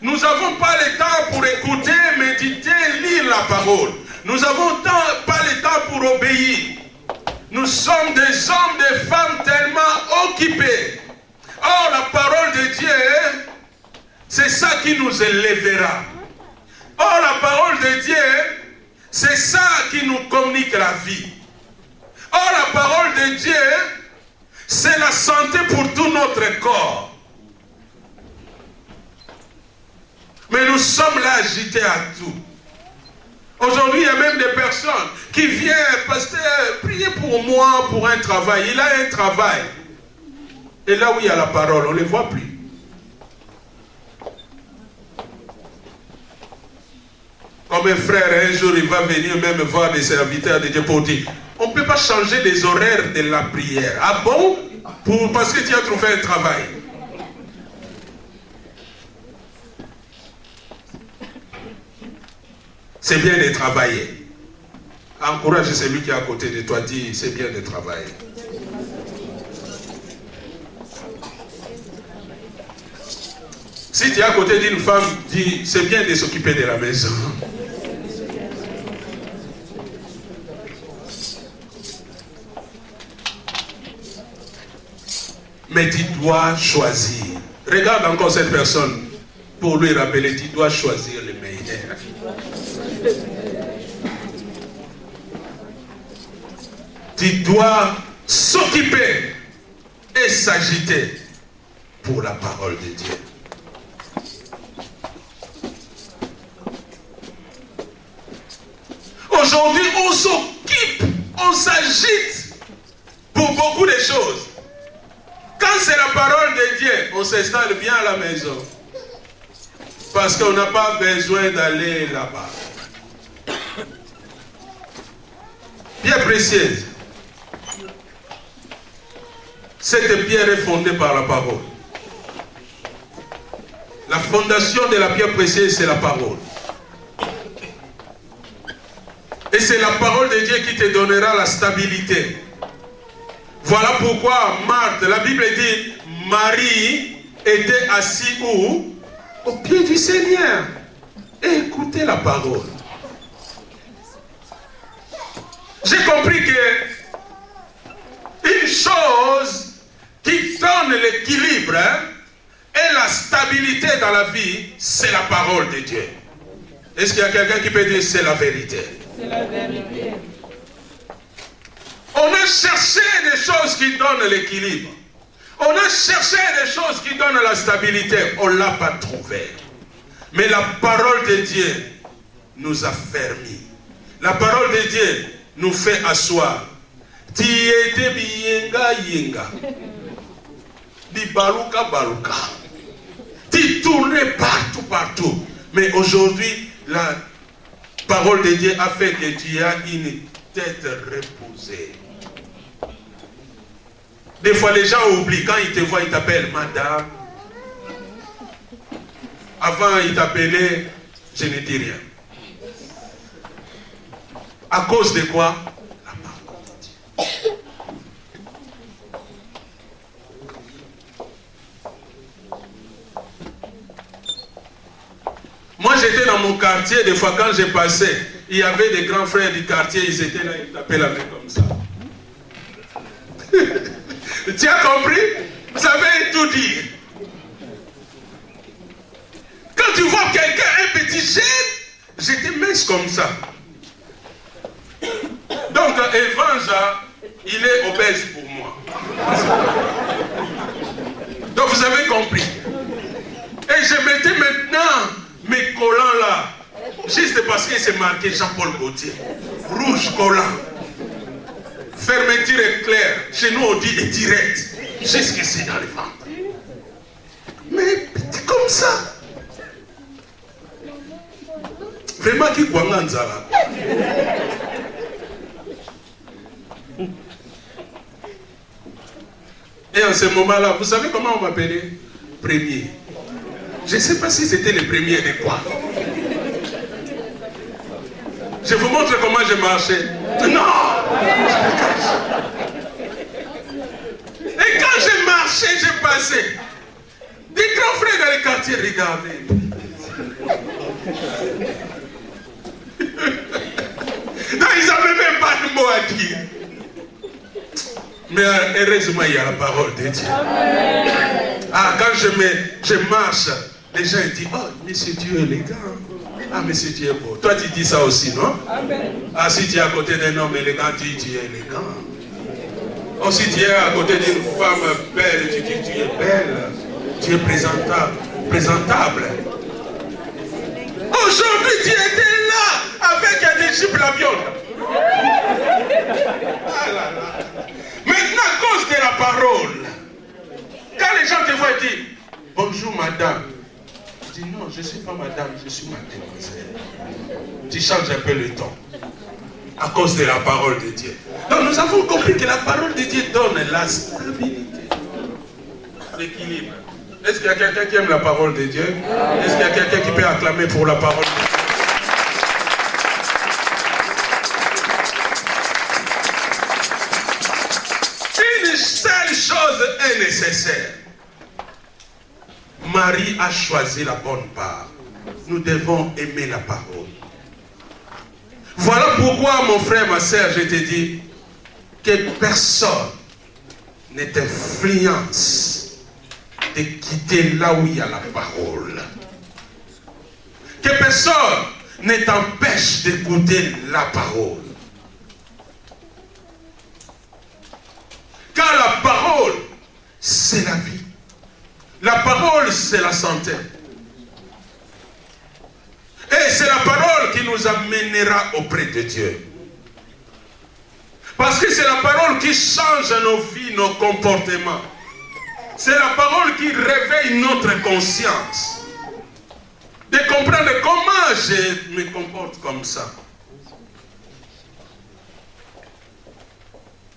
Nous n'avons pas le temps pour écouter, méditer, lire la parole. Nous n'avons pas le temps pour obéir. Nous sommes des hommes, des femmes tellement occupés. Or, la parole de Dieu, c'est ça qui nous élèvera. Or, la parole de Dieu, c'est ça qui nous communique la vie. Or, la parole de Dieu, c'est la santé pour tout notre corps. Mais nous sommes là agités à tout. Aujourd'hui, il y a même des personnes qui viennent, pasteur, priez pour moi pour un travail. Il a un travail. Et là où il y a la parole, on ne les voit plus. Comme un frère, un jour, il va venir même voir des serviteurs de Dieu pour dire, on ne peut pas changer les horaires de la prière. Ah bon? Parce que tu as trouvé un travail. C'est bien de travailler. Encourage celui qui est à côté de toi, dis, c'est bien de travailler. Si tu es à côté d'une femme, dis, c'est bien de s'occuper de la maison. Mais tu dois choisir. Regarde encore cette personne pour lui rappeler, tu dois choisir le meilleur. Tu dois s'occuper et s'agiter pour la parole de Dieu. Aujourd'hui, on s'occupe, on s'agite pour beaucoup de choses. Quand c'est la parole de Dieu, on s'installe bien à la maison. Parce qu'on n'a pas besoin d'aller là-bas. Pierre précieuse. Cette pierre est fondée par la parole. La fondation de la pierre précieuse, c'est la parole. Et c'est la parole de Dieu qui te donnera la stabilité. Voilà pourquoi Marthe, la Bible dit, Marie était assise où? Au pied du Seigneur. Et écoutez la parole. J'ai compris que une chose la vie, c'est la parole de Dieu. Est-ce qu'il y a quelqu'un qui peut dire c'est la vérité? C'est la vérité. On a cherché des choses qui donnent l'équilibre. On a cherché des choses qui donnent la stabilité. On ne l'a pas trouvé. Mais la parole de Dieu nous a fermis. La parole de Dieu nous fait asseoir. Tiete biyenga yenga. Di baluka baluka. Ti tournait partout, partout. Mais aujourd'hui, la parole de Dieu a fait que tu as une tête reposée. Des fois, les gens oublient. Quand ils te voient, ils t'appellent madame. Avant, ils t'appelaient, je ne dis rien. À cause de quoi? La parole de Dieu. Moi, j'étais dans mon quartier. Des fois, quand j'ai passé, il y avait des grands frères du quartier. Ils étaient là, ils tapaient la main comme ça. Tu as compris? Ça veut tout dire. Quand tu vois quelqu'un, un petit jeune, j'étais mince comme ça. Donc, Evanja, il est obèse pour moi. Donc, vous avez compris. Et je mettais maintenant mes collants là, juste parce que c'est marqué Jean-Paul Gaultier. Rouge collant. Fermeture éclair. Chez nous, on dit direct. Jusqu'ici dans les ventres. Mais c'est comme ça. Vraiment, qui croit en ça? Et en ce moment-là, vous savez comment on m'appelait? Premier. Je ne sais pas si c'était le premier de quoi. Je vous montre comment je marchais. Non! Et quand je marchais, je passais. Des grands frères dans les quartiers regardaient. Non, ils n'avaient même pas de mots à dire. Mais heureusement, il y a la parole de Dieu. Ah, quand je marche, les gens disent, oh, monsieur Dieu est élégant. Ah, monsieur Dieu est beau. Toi, tu dis ça aussi, non? Ah, si tu es à côté d'un homme élégant, tu dis, tu es élégant. Oh, si tu es à côté d'une femme belle, tu dis, tu es belle. Tu es présentable. Aujourd'hui, tu étais là avec un disciple à viande. Ah là là. Maintenant, à cause de la parole, quand les gens te voient dire bonjour madame, tu dis non, je ne suis pas madame, je suis mademoiselle. Tu changes un peu le ton à cause de la parole de Dieu. Donc nous avons compris que la parole de Dieu donne la stabilité, l'équilibre. Est-ce qu'il y a quelqu'un qui aime la parole de Dieu? Est-ce qu'il y a quelqu'un qui peut acclamer pour la parole de Dieu? Une seule chose est nécessaire. Marie a choisi la bonne part. Nous devons aimer la parole. Voilà pourquoi, mon frère, ma soeur, je te dis que personne ne t'influence de quitter là où il y a la parole. Que personne ne t'empêche d'écouter la parole. Car la parole, c'est la vie. La parole, c'est la santé. Et c'est la parole qui nous amènera auprès de Dieu. Parce que c'est la parole qui change nos vies, nos comportements. C'est la parole qui réveille notre conscience. De comprendre comment je me comporte comme ça.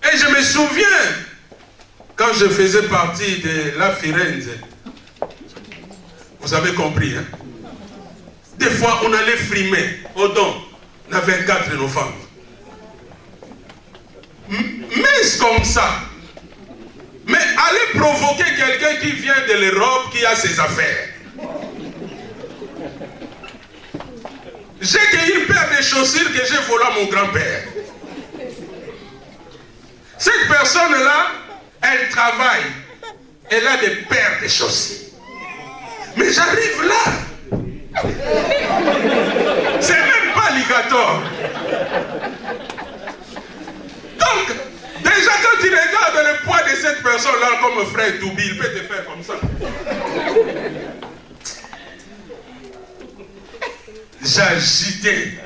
Et je me souviens, quand je faisais partie de la Firenze, vous avez compris, hein? Des fois, on allait frimer au don, la 24 novembre. Mais comme ça. Mais aller provoquer quelqu'un qui vient de l'Europe, qui a ses affaires. J'ai une paire de chaussures que j'ai volé à mon grand-père. Cette personne-là, elle travaille. Elle a des paires de chaussures. Mais j'arrive là. C'est même pas alligator. Donc, déjà quand tu regardes le poids de cette personne-là comme frère Toubi, il peut te faire comme ça. J'agitais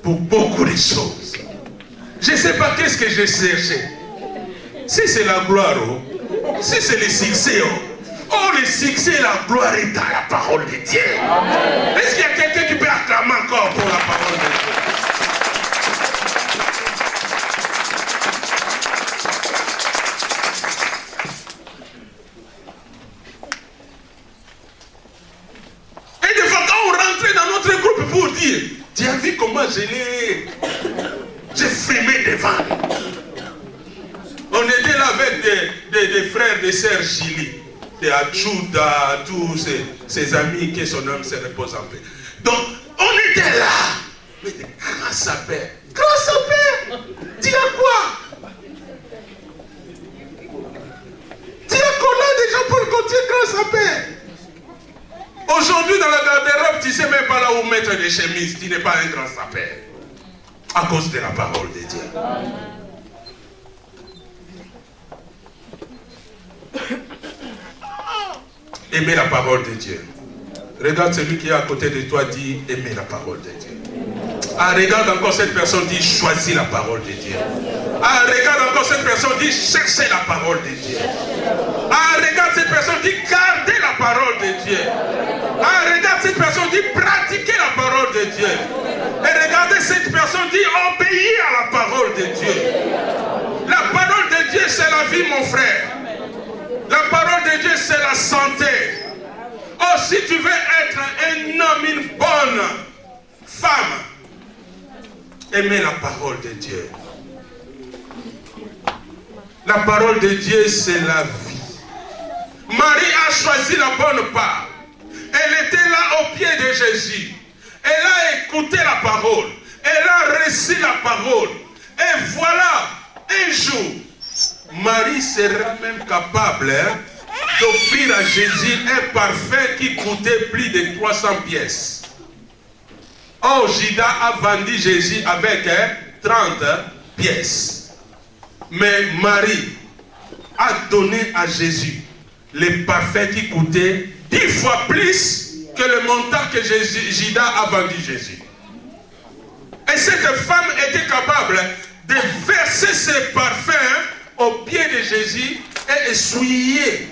pour beaucoup de choses. Je ne sais pas qu'est-ce que j'ai cherché. Si c'est la gloire, si c'est le succès, le succès et la gloire est dans la parole de Dieu. Est-ce qu'il y a quelqu'un qui peut acclamer encore pour la parole de Dieu? Et des fois, quand on rentrait dans notre groupe pour dire, tu as vu comment j'ai frémé devant. On était là avec des frères, des sœurs Gili, des Adjouda, tous ses amis, que son âme se repose en paix. Donc, on était là. Mais grâce à Père. Grâce à Père. Dis à quoi? Dis à quoi là déjà pour continuer grâce à Père? Aujourd'hui, dans la garde-robe, tu ne sais même pas là où mettre des chemises. Tu n'es pas un grand sapeur. À cause de la parole de Dieu. Aimer la parole de Dieu. Regarde celui qui est à côté de toi, dit aimer la parole de Dieu. Ah, regarde encore cette personne, dit choisis la parole de Dieu. Ah, regarde encore cette personne, dit cherchez la parole de Dieu. Ah, regarde cette personne, dit gardez la parole de Dieu. Ah, regarde cette personne, dit pratiquez la parole de Dieu. Et regardez cette personne, dit obéis à la parole de Dieu. La parole de Dieu, c'est la vie, mon frère. La parole de Dieu, c'est la santé. Oh, si tu veux être un homme, une bonne femme, aimez la parole de Dieu. La parole de Dieu, c'est la vie. Marie a choisi la bonne part. Elle était là au pied de Jésus. Elle a écouté la parole. Elle a reçu la parole. Et voilà, un jour, Marie sera même capable d'offrir à Jésus un parfum qui coûtait plus de 300 pièces. Oh, Judas a vendu Jésus avec 30 pièces. Mais Marie a donné à Jésus le parfum qui coûtait 10 fois plus que le montant que Judas a vendu Jésus. Et cette femme était capable de verser ce parfum au pied de Jésus et essuyer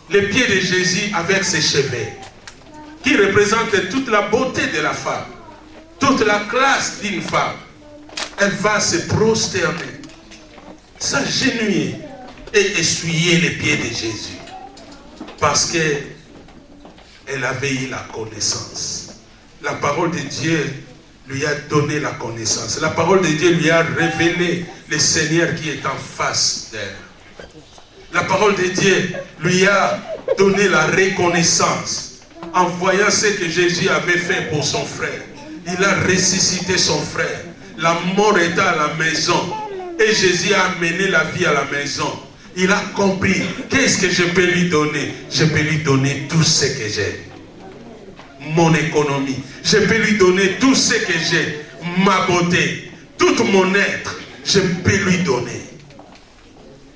les pieds de Jésus avec ses cheveux, qui représentent toute la beauté de la femme, toute la classe d'une femme. Elle va se prosterner, s'agenouiller et essuyer les pieds de Jésus, parce qu'elle avait eu la connaissance. La parole de Dieu lui a donné la connaissance. La parole de Dieu lui a révélé le Seigneur qui est en face d'elle. La parole de Dieu lui a donné la reconnaissance en voyant ce que Jésus avait fait pour son frère. Il a ressuscité son frère. La mort était à la maison et Jésus a amené la vie à la maison. Il a compris, qu'est-ce que je peux lui donner? Je peux lui donner tout ce que j'ai. Mon économie. Je peux lui donner tout ce que j'ai. Ma beauté. Tout mon être. Je peux lui donner.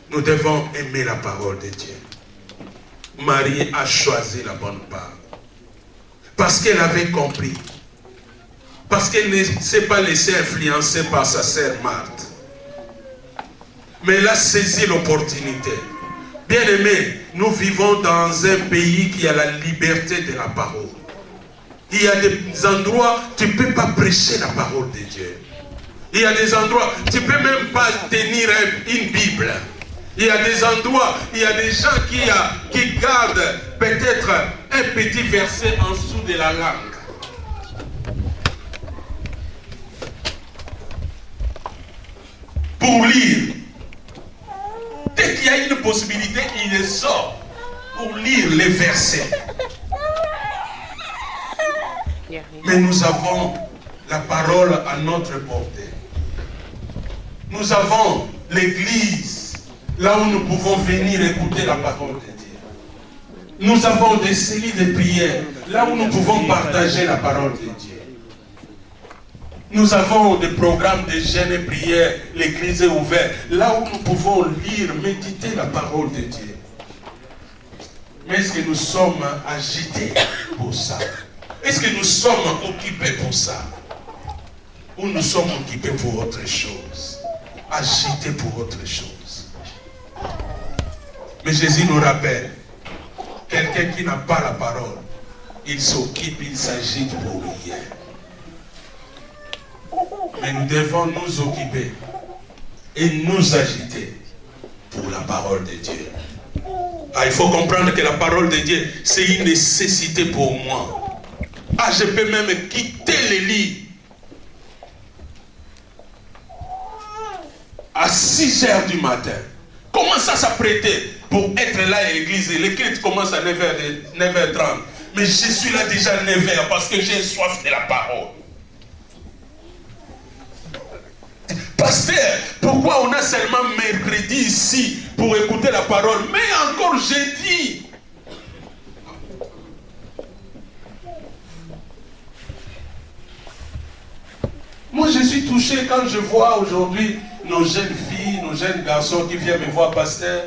Nous devons aimer la parole de Dieu. Marie a choisi la bonne part. Parce qu'elle avait compris. Parce qu'elle ne s'est pas laissée influencer par sa sœur Marthe. Mais elle a saisi l'opportunité. Bien aimé, nous vivons dans un pays qui a la liberté de la parole. Il y a des endroits où tu ne peux pas prêcher la parole de Dieu. Il y a des endroits où tu ne peux même pas tenir une Bible. Il y a des endroits, il y a des gens qui gardent peut-être un petit verset en dessous de la langue. Pour lire. Dès qu'il y a une possibilité, il les sort pour lire les versets. Mais nous avons la parole à notre portée. Nous avons l'église, là où nous pouvons venir écouter la parole de Dieu. Nous avons des cellules de prière, là où nous pouvons partager la parole de Dieu. Nous avons des programmes de jeûne et prière, l'église est ouverte, là où nous pouvons lire, méditer la parole de Dieu. Mais est-ce que nous sommes agités pour ça? Est-ce que nous sommes occupés pour ça? Ou nous sommes occupés pour autre chose? Agités pour autre chose? Mais Jésus nous rappelle, quelqu'un qui n'a pas la parole, il s'occupe, il s'agite pour rien. Mais nous devons nous occuper et nous agiter pour la parole de Dieu. Ah, il faut comprendre que la parole de Dieu, c'est une nécessité pour moi. Ah, je peux même quitter le lit à 6 heures du matin. Commence à s'apprêter pour être là à l'église. Les cultes commencent à 9h30. Mais je suis là déjà à 9h parce que j'ai soif de la parole. Pasteur, pourquoi on a seulement mercredi ici pour écouter la parole, mais encore jeudi? Moi, je suis touché quand je vois aujourd'hui nos jeunes filles, nos jeunes garçons qui viennent me voir, pasteur.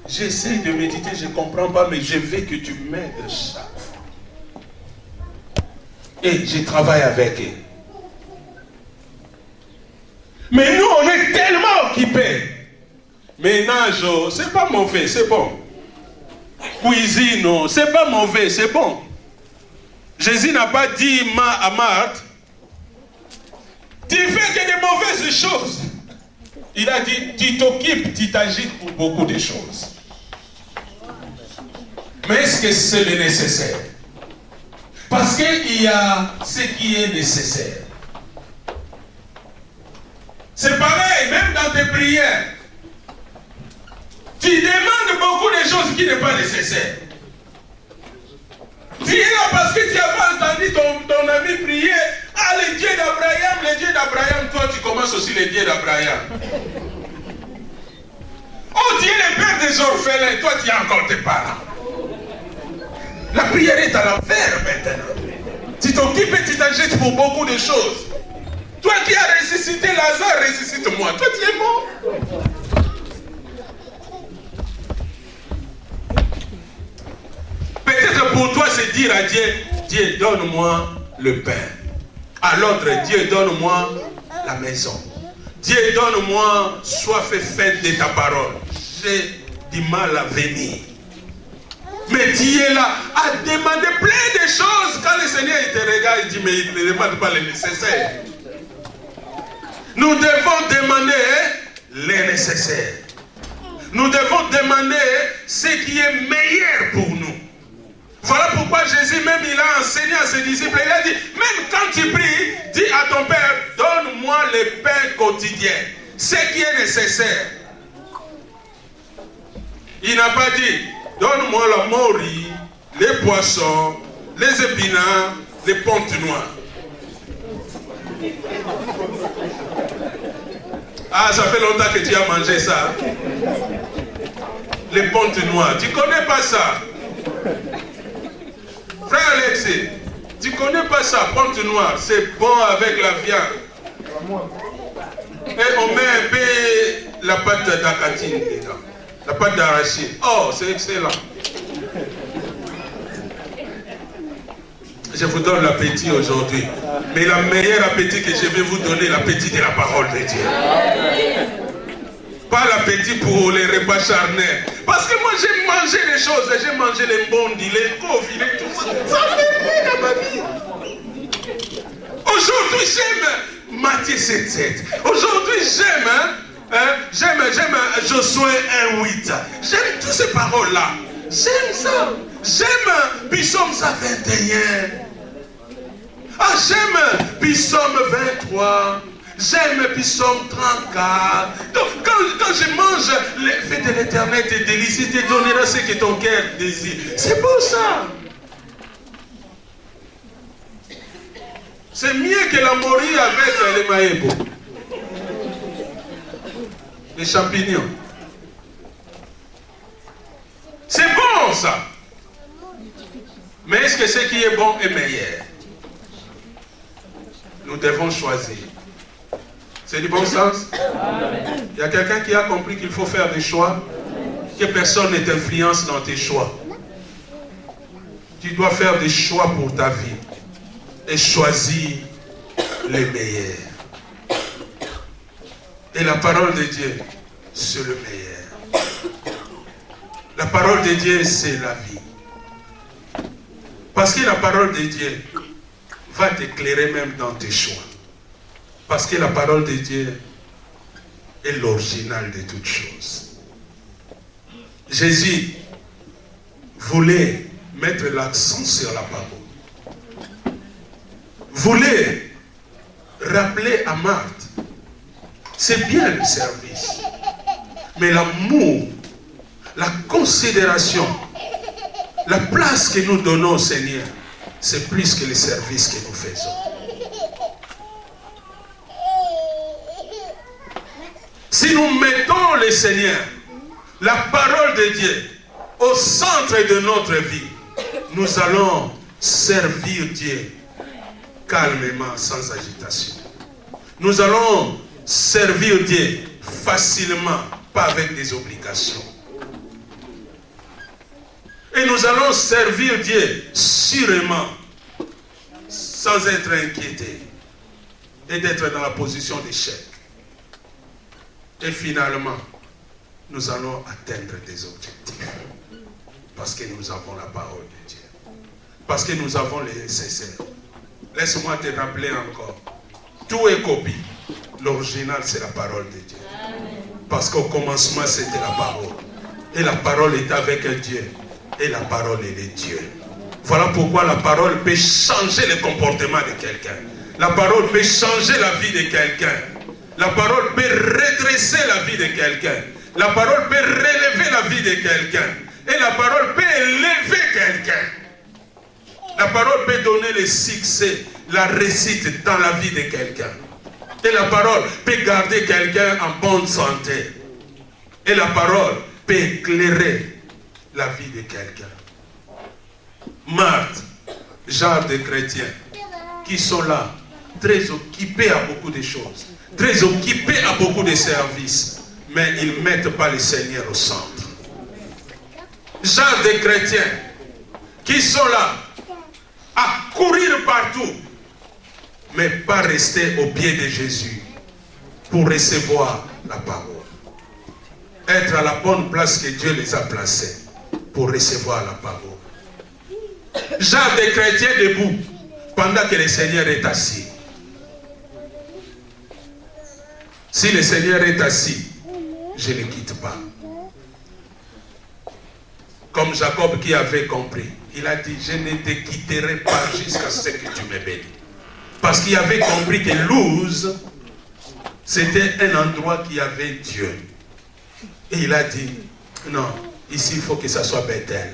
J'essaie de méditer, je ne comprends pas, mais je veux que tu m'aides chaque fois. Et je travaille avec eux. Mais nous, on est tellement occupés. Ménage, c'est pas mauvais, c'est bon. Cuisine, c'est pas mauvais, c'est bon. Jésus n'a pas dit à Marthe, tu fais que des mauvaises choses. Il a dit, tu t'occupes, tu t'agites pour beaucoup de choses. Mais est-ce que c'est le nécessaire? Parce qu'il y a ce qui est nécessaire. C'est pareil, même dans tes prières. Tu demandes beaucoup de choses qui ne sont pas nécessaires. Tu es là parce que tu n'as pas entendu ton ami prier. Ah, le Dieu d'Abraham, toi tu commences aussi le Dieu d'Abraham. Oh, tu es le père des orphelins, toi tu as encore tes parents. La prière est à l'envers maintenant. Tu t'occupes et tu t'agites pour beaucoup de choses. Toi qui as ressuscité Lazare, ressuscite-moi. Toi tu es mort. Peut-être pour toi c'est dire à Dieu, Dieu donne-moi le pain. À l'autre, Dieu donne-moi la maison. Dieu donne-moi soif et faim de ta parole. J'ai du mal à venir. Mais tu es là à demander plein de choses. Quand le Seigneur il te regarde, il dit mais il ne demande pas le nécessaire. Nous devons demander les nécessaires. Nous devons demander ce qui est meilleur pour nous. Voilà pourquoi Jésus même il a enseigné à ses disciples. Il a dit, même quand tu pries, dis à ton Père, donne-moi le pain quotidien. Ce qui est nécessaire. Il n'a pas dit, donne-moi la morue, les poissons, les épinards, les pontes noires. Ah, ça fait longtemps que tu as mangé ça. Les pontes noires. Tu ne connais pas ça? Frère Alexis, tu ne connais pas ça? Ponte noire, c'est bon avec la viande. Et on met un peu la pâte d'acatine dedans. La pâte d'arachide. Oh, c'est excellent. Je vous donne l'appétit aujourd'hui. Mais le meilleur appétit que je vais vous donner, l'appétit de la parole de Dieu. Pas l'appétit pour les repas charnels. Parce que moi j'ai mangé des choses. J'ai mangé les bondis, les covis, tout ça. Ça fait rien à ma vie. Aujourd'hui j'aime Matthieu 7:7. Aujourd'hui j'aime Josué 1:8. J'aime toutes ces paroles-là. J'aime ça. J'aime Psaume 121. Ah, j'aime Psaume 23. J'aime Psaume 34. Donc, quand je mange, les fêtes de l'éternel te délicie, te donnera ce que ton cœur désire. C'est beau ça. C'est mieux que la morue avec les maïbos. Les champignons. C'est bon ça. Mais est-ce que ce qui est bon est meilleur? Nous devons choisir. C'est du bon sens? Il y a quelqu'un qui a compris qu'il faut faire des choix, que personne ne t'influence dans tes choix. Tu dois faire des choix pour ta vie et choisir les meilleurs. Et la parole de Dieu, c'est le meilleur. La parole de Dieu, c'est la vie. Parce que la parole de Dieu va t'éclairer même dans tes choix. Parce que la parole de Dieu est l'original de toutes choses. Jésus voulait mettre l'accent sur la parole. Voulait rappeler à Marthe, c'est bien le service, mais l'amour, la considération, la place que nous donnons au Seigneur, c'est plus que le service que nous faisons. Si nous mettons le Seigneur, la parole de Dieu, au centre de notre vie, nous allons servir Dieu calmement, sans agitation. Nous allons servir Dieu facilement, pas avec des obligations. Et nous allons servir Dieu sûrement, sans être inquiétés et d'être dans la position d'échec. Et finalement, nous allons atteindre des objectifs. Parce que nous avons la parole de Dieu. Parce que nous avons les nécessaires. Laisse-moi te rappeler encore. Tout est copie. L'original, c'est la parole de Dieu. Parce qu'au commencement, c'était la parole. Et la parole est avec Dieu. Et la parole, elle est Dieu. Voilà pourquoi la parole peut changer le comportement de quelqu'un. La parole peut changer la vie de quelqu'un. La parole peut redresser la vie de quelqu'un. La parole peut relever la vie de quelqu'un. Et la parole peut élever quelqu'un. La parole peut donner le succès, la réussite dans la vie de quelqu'un. Et la parole peut garder quelqu'un en bonne santé. Et la parole peut éclairer la vie de quelqu'un. Marthe, genre de chrétiens qui sont là, très occupés à beaucoup de choses, très occupés à beaucoup de services, mais ils ne mettent pas le Seigneur au centre. Genre de chrétiens qui sont là à courir partout, mais pas rester au pied de Jésus pour recevoir la parole. Être à la bonne place que Dieu les a placés pour recevoir la parole. Genre de chrétiens debout pendant que le Seigneur est assis. Si le Seigneur est assis, je ne quitte pas. Comme Jacob qui avait compris. Il a dit, je ne te quitterai pas jusqu'à ce que tu me bénis. Parce qu'il avait compris que Luz, c'était un endroit qui avait Dieu. Et il a dit, non, ici il faut que ça soit Bethel.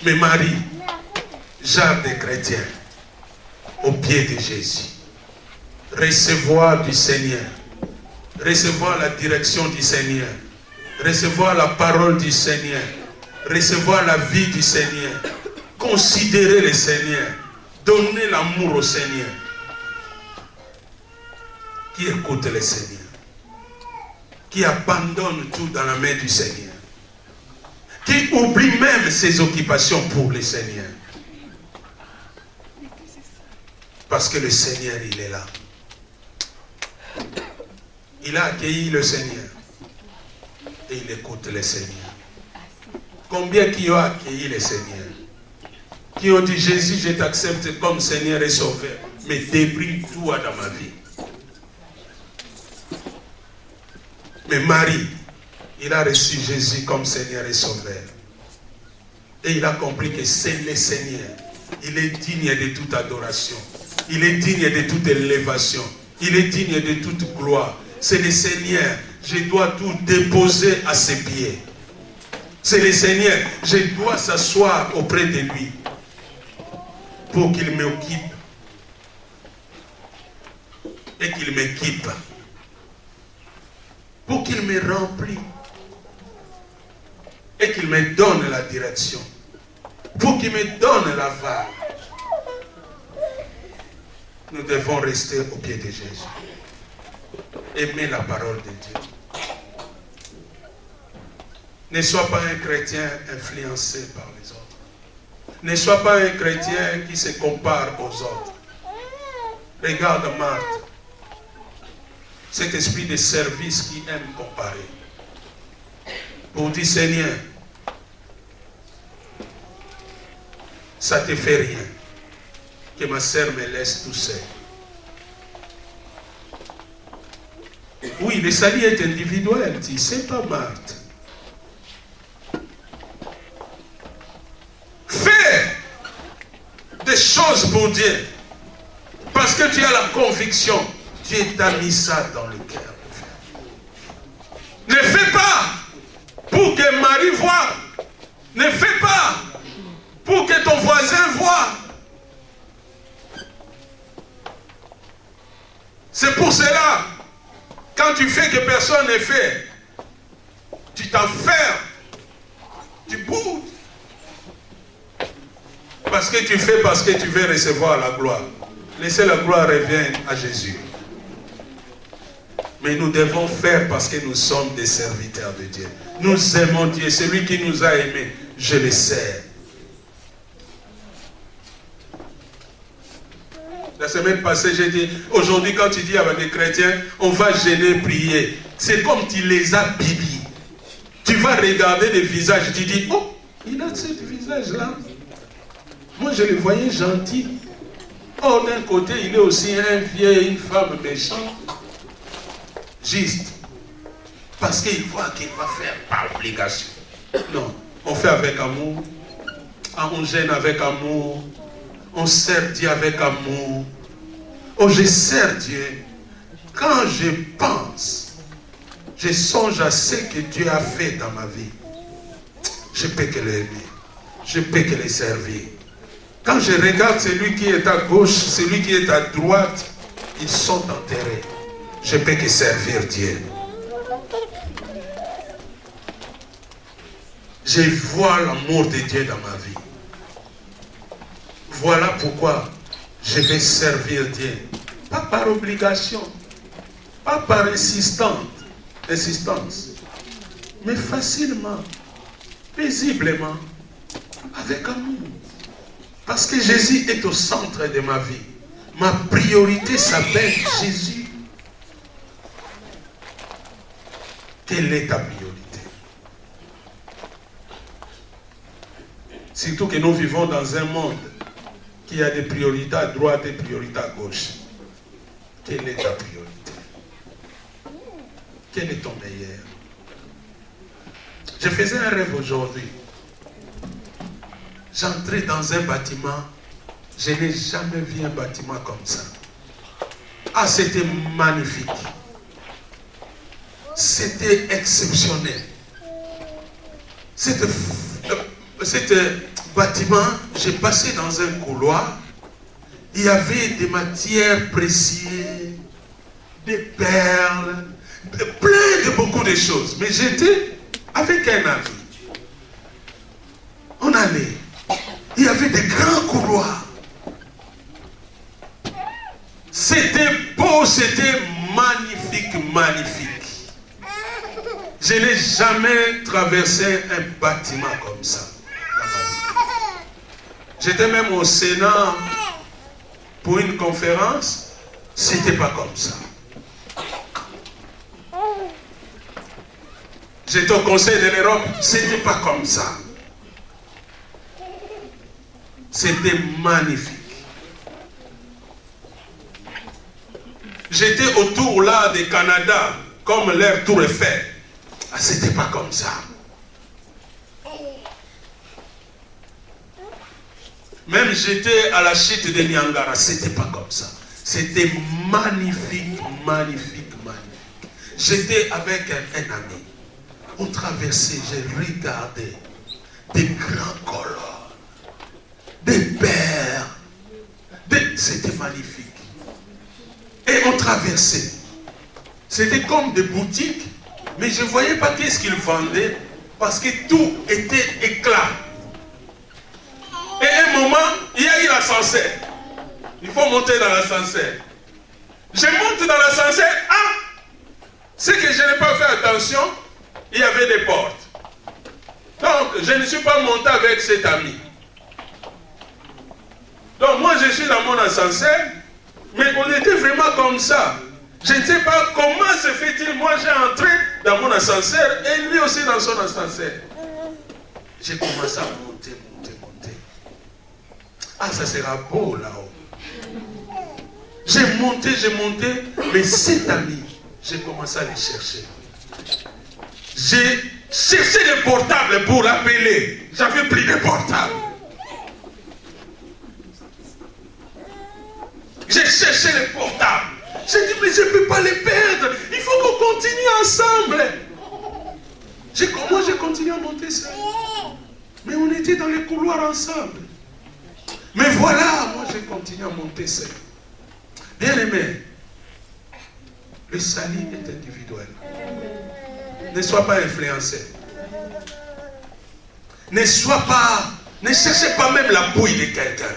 Mais Marie, genre de chrétien, au pied de Jésus, recevoir du Seigneur, recevoir la direction du Seigneur, recevoir la parole du Seigneur, recevoir la vie du Seigneur, considérer le Seigneur, donner l'amour au Seigneur. Qui écoute le Seigneur, qui abandonne tout dans la main du Seigneur, qui oublie même ses occupations pour le Seigneur. Parce que le Seigneur, il est là. Il a accueilli le Seigneur et il écoute le Seigneur. Combien qui ont accueilli le Seigneur, qui ont dit, Jésus, je t'accepte comme Seigneur et Sauveur, mais débris toi dans ma vie. Mais Marie, il a reçu Jésus comme Seigneur et Sauveur. Et il a compris que c'est le Seigneur. Il est digne de toute adoration. Il est digne de toute élévation. Il est digne de toute gloire. C'est le Seigneur. Je dois tout déposer à ses pieds. C'est le Seigneur. Je dois s'asseoir auprès de lui pour qu'il m'occupe et qu'il m'équipe pour qu'il me remplisse et qu'il me donne la direction, pour qu'il me donne la vague. Nous devons rester au pied de Jésus. Aimer la parole de Dieu. Ne sois pas un chrétien influencé par les autres. Ne sois pas un chrétien qui se compare aux autres. Regarde Marthe. Cet esprit de service qui aime comparer. Pour dire, Seigneur, ça ne te fait rien que ma sœur me laisse tout seul. Oui, le salut est individuel, tu sais pas, Marthe. Fais des choses pour Dieu. Parce que tu as la conviction. Dieu t'a mis ça dans le cœur. Ne fais pas pour que Marie voie. Ne fais pas pour que ton voisin voie. C'est pour cela, quand tu fais que personne ne fait, tu t'enfermes, tu boudes. Parce que tu fais parce que tu veux recevoir la gloire. Laissez la gloire revienne à Jésus. Mais nous devons faire parce que nous sommes des serviteurs de Dieu. Nous aimons Dieu. Celui qui nous a aimés, je le sers. La semaine passée, j'ai dit, aujourd'hui quand tu dis avec des chrétiens, on va jeûner, prier. C'est comme tu les as bibis. Tu vas regarder les visages, tu dis, oh, il a ce visage-là. Moi, je le voyais gentil. Oh, d'un côté, il est aussi un vieux, une femme méchante. Juste. Parce qu'il voit qu'il va faire par obligation. Non, on fait avec amour. On gêne avec amour. On sert Dieu avec amour. Oh, je sers Dieu. Quand je pense, je songe à ce que Dieu a fait dans ma vie. Je peux que l'aimer. Je peux que le servir. Quand je regarde celui qui est à gauche, celui qui est à droite, ils sont enterrés. Je peux que servir Dieu. Je vois l'amour de Dieu dans ma vie. Voilà pourquoi je vais servir Dieu. Pas par obligation, pas par insistance, mais facilement, paisiblement, avec amour. Parce que Jésus est au centre de ma vie. Ma priorité s'appelle Jésus. Quelle est ta priorité? Surtout que nous vivons dans un monde qui a des priorités à droite et des priorités à gauche. Quelle est ta priorité? Quel est ton meilleur? Je faisais un rêve aujourd'hui. J'entrais dans un bâtiment. Je n'ai jamais vu un bâtiment comme ça. Ah, c'était magnifique. C'était exceptionnel. C'était bâtiment, j'ai passé dans un couloir. Il y avait des matières précieuses, des perles, beaucoup de choses. Mais j'étais avec un ami. On allait. Il y avait des grands couloirs. C'était beau, c'était magnifique, magnifique. Je n'ai jamais traversé un bâtiment comme ça dans ma vie. J'étais même au Sénat pour une conférence. C'était pas comme ça. J'étais au Conseil de l'Europe. C'était pas comme ça. C'était magnifique. J'étais autour là du Canada, comme leur Tour Eiffel. Ah, c'était pas comme ça. Même j'étais à la chute de Niagara, c'était pas comme ça. C'était magnifique, magnifique, magnifique. J'étais avec un ami. On traversait, j'ai regardé des grands colonnes, des perles. C'était magnifique. Et on traversait. C'était comme des boutiques Mais je ne voyais pas qu'est-ce qu'il vendait parce que tout était éclat. Et à un moment, il y a eu l'ascenseur. Il faut monter dans l'ascenseur. Je monte dans l'ascenseur. Ah! C'est que je n'ai pas fait attention. Il y avait des portes. Donc, je ne suis pas monté avec cet ami. Donc, moi, je suis dans mon ascenseur. Mais on était vraiment comme ça. Je ne sais pas comment se fait-il. Moi, j'ai entré dans mon ascenseur et lui aussi dans son ascenseur. J'ai commencé à monter. Ah, ça sera beau là-haut. J'ai monté, mais cet ami, j'ai commencé à le chercher. J'ai cherché le portable pour l'appeler. J'avais pris le portable. J'ai cherché le portable. J'ai dit, mais je ne peux pas les perdre. Il faut qu'on continue ensemble. Moi, j'ai continué à monter seul. Mais on était dans les couloirs ensemble. Mais voilà, moi, j'ai continué à monter seul. Bien aimé, le salut est individuel. Ne sois pas influencé. Ne cherchez pas même l'appui de quelqu'un.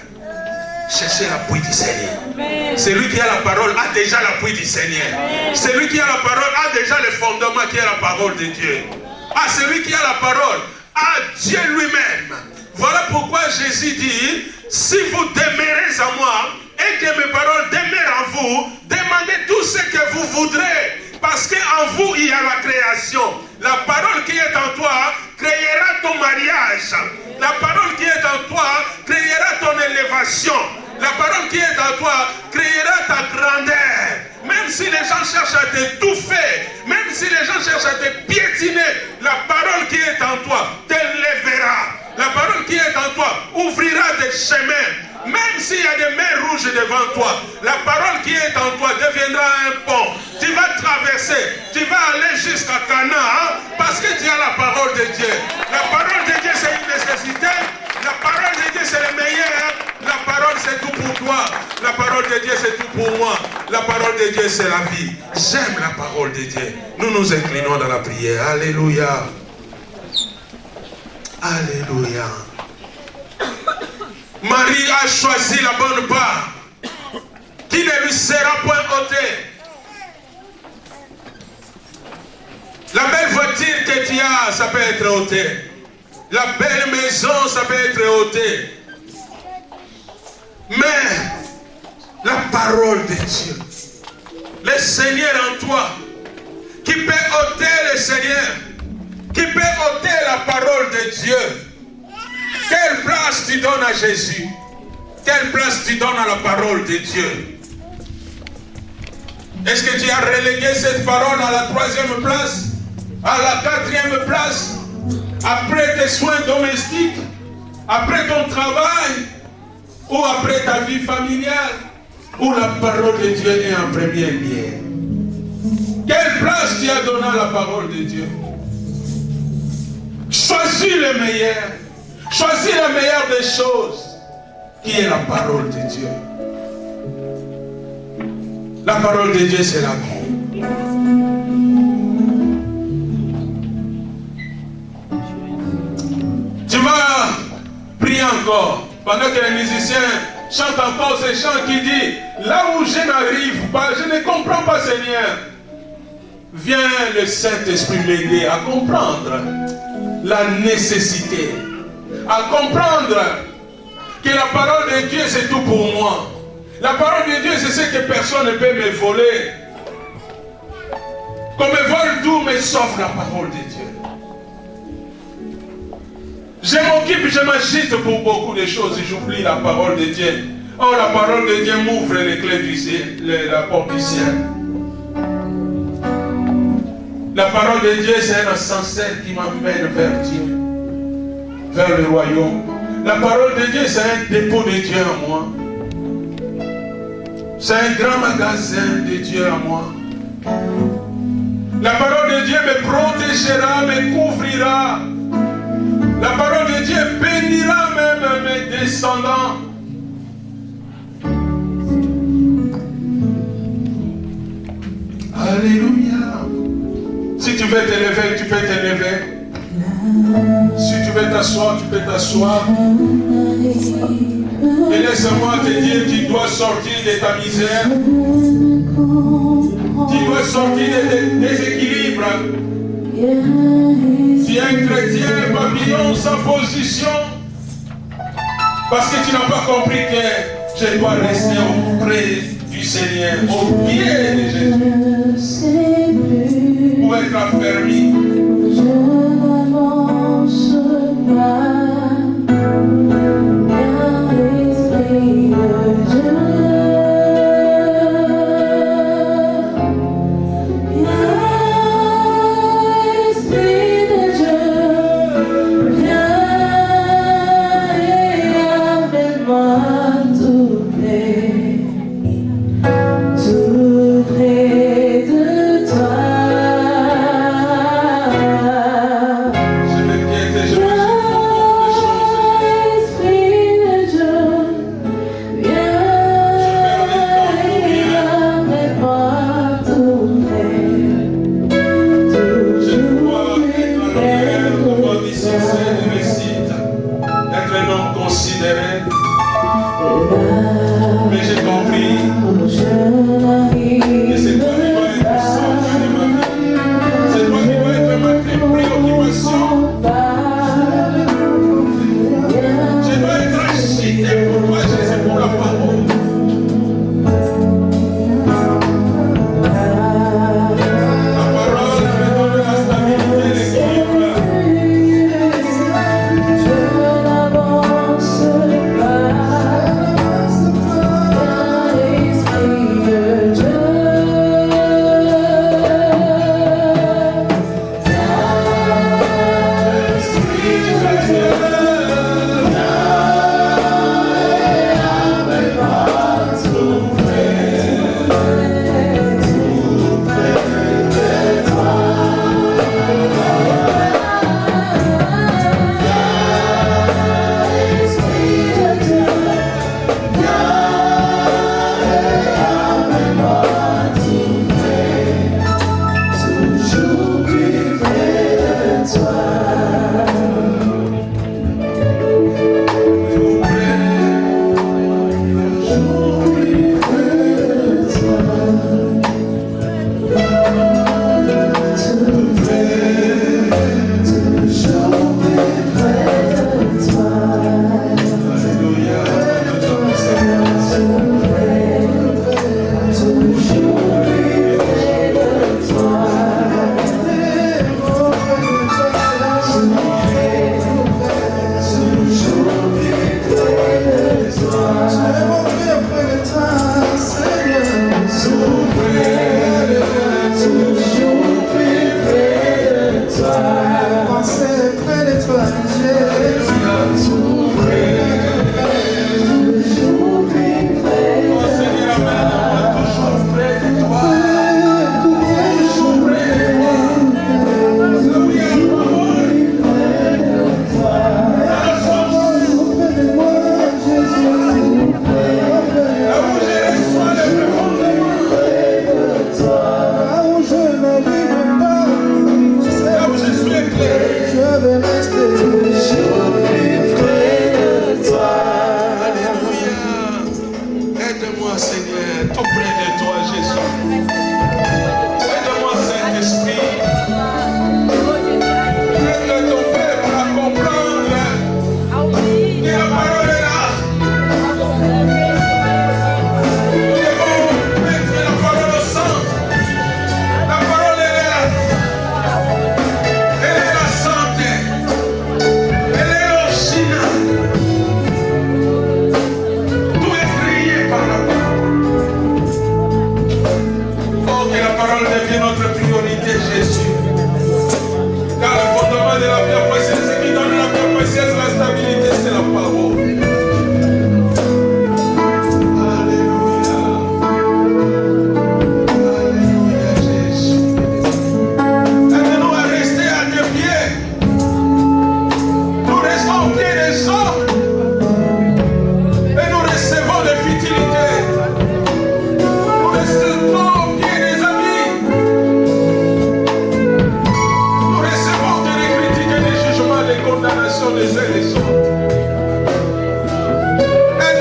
Cherchez l'appui du Seigneur. Celui qui a la parole a déjà l'appui du Seigneur. Celui qui a la parole a déjà le fondement qui est la parole de Dieu. Ah, celui qui a la parole a Dieu lui-même. Voilà pourquoi Jésus dit, si vous demeurez en moi et que mes paroles demeurent en vous, demandez tout ce que vous voudrez. Parce qu'en vous, il y a la création. La parole qui est en toi créera ton mariage. La parole qui est en toi créera ton élévation. La parole qui est en toi créera ta grandeur. Même si les gens cherchent à t'étouffer, même si les gens cherchent à te piétiner, la parole qui est en toi t'élèvera. La parole qui est en toi ouvrira des chemins. Même s'il y a des mers rouges devant toi, la parole qui est en toi deviendra un pont. Tu vas traverser, tu vas aller jusqu'à Canaan parce que tu as la parole de Dieu. La parole de Dieu c'est une nécessité. La parole de Dieu c'est le meilleur. La parole c'est tout pour toi. La parole de Dieu c'est tout pour moi. La parole de Dieu c'est la vie. J'aime la parole de Dieu. Nous nous inclinons dans la prière. Alléluia. Alléluia. Marie a choisi la bonne part qui ne lui sera point ôtée. La belle voiture que tu as, ça peut être ôté. La belle maison, ça peut être ôté. Mais la parole de Dieu, le Seigneur en toi, qui peut ôter le Seigneur, qui peut ôter la parole de Dieu. Quelle place tu donnes à Jésus? Quelle place tu donnes à la parole de Dieu? Est-ce que tu as relégué cette parole à la 3e place? À la 4e place? Après tes soins domestiques? Après ton travail? Ou après ta vie familiale? Où la parole de Dieu est en premier lieu? Quelle place tu as donné à la parole de Dieu? Choisis le meilleur. Choisis la meilleure des choses, qui est la parole de Dieu. La parole de Dieu, c'est la vie. Tu vas prier encore, pendant que les musiciens chantent encore ces chants qui disent, là où je n'arrive pas, je ne comprends pas, Seigneur. Viens le Saint-Esprit m'aider à comprendre la nécessité, à comprendre que la parole de Dieu c'est tout pour moi. La parole de Dieu c'est ce que personne ne peut me voler. Qu'on me vole tout, mais sauf la parole de Dieu. Je m'occupe, je m'agite pour beaucoup de choses et j'oublie la parole de Dieu. Oh, la parole de Dieu m'ouvre les clés du ciel, la porte du ciel. La parole de Dieu c'est un ascenseur qui m'emmène vers Dieu, vers le royaume. La parole de Dieu, c'est un dépôt de Dieu en moi. C'est un grand magasin de Dieu en moi. La parole de Dieu me protégera, me couvrira. La parole de Dieu bénira même mes descendants. Alléluia. Si tu veux veux t'élever, tu peux t'élever. Si tu veux t'asseoir, tu peux t'asseoir. Et laisse-moi te dire, tu dois sortir de ta misère. Tu dois sortir des déséquilibres. Tu es un chrétien papillon sans position. Parce que tu n'as pas compris que je dois rester auprès du Seigneur, au pied de Jésus, pour être affermi. Je n'avance pas. Tout près de toi.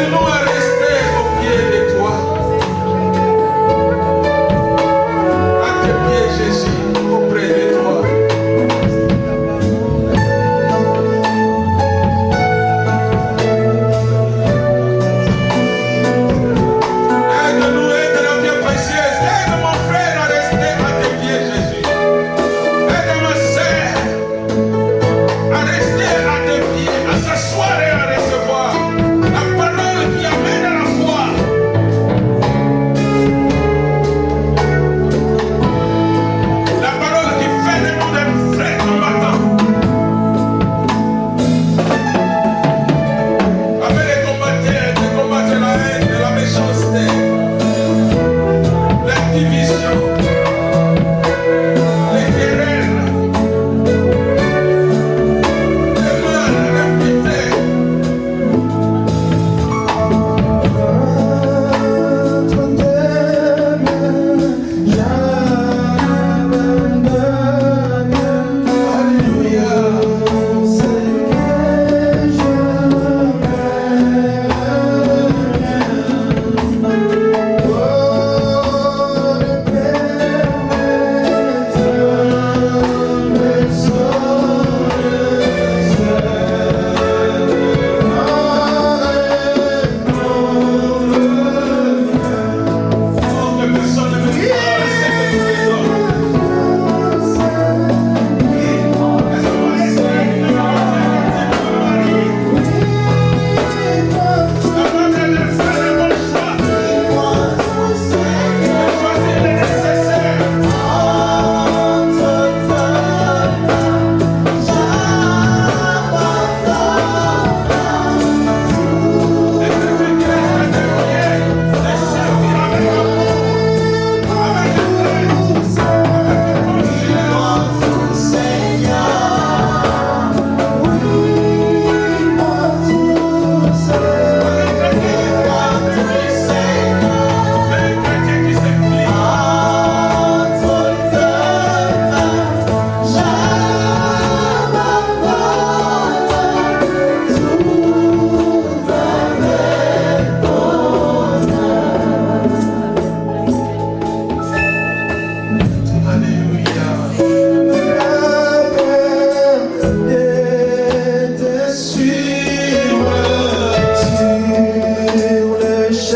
Aide-nous à rester au pied de toi. À tes pieds, Jésus, auprès de toi. Aide-nous, aide la vie précieuse. Aide mon frère à rester à tes pieds, Jésus. Aide ma sœur à rester à tes pieds, à s'asseoir et à recevoir la parole qui amène à la foi. La parole qui fait de nous des vrais combattants. Avec les combattants, de combattre la haine, la méchanceté, la division, les querelles, le mal répété.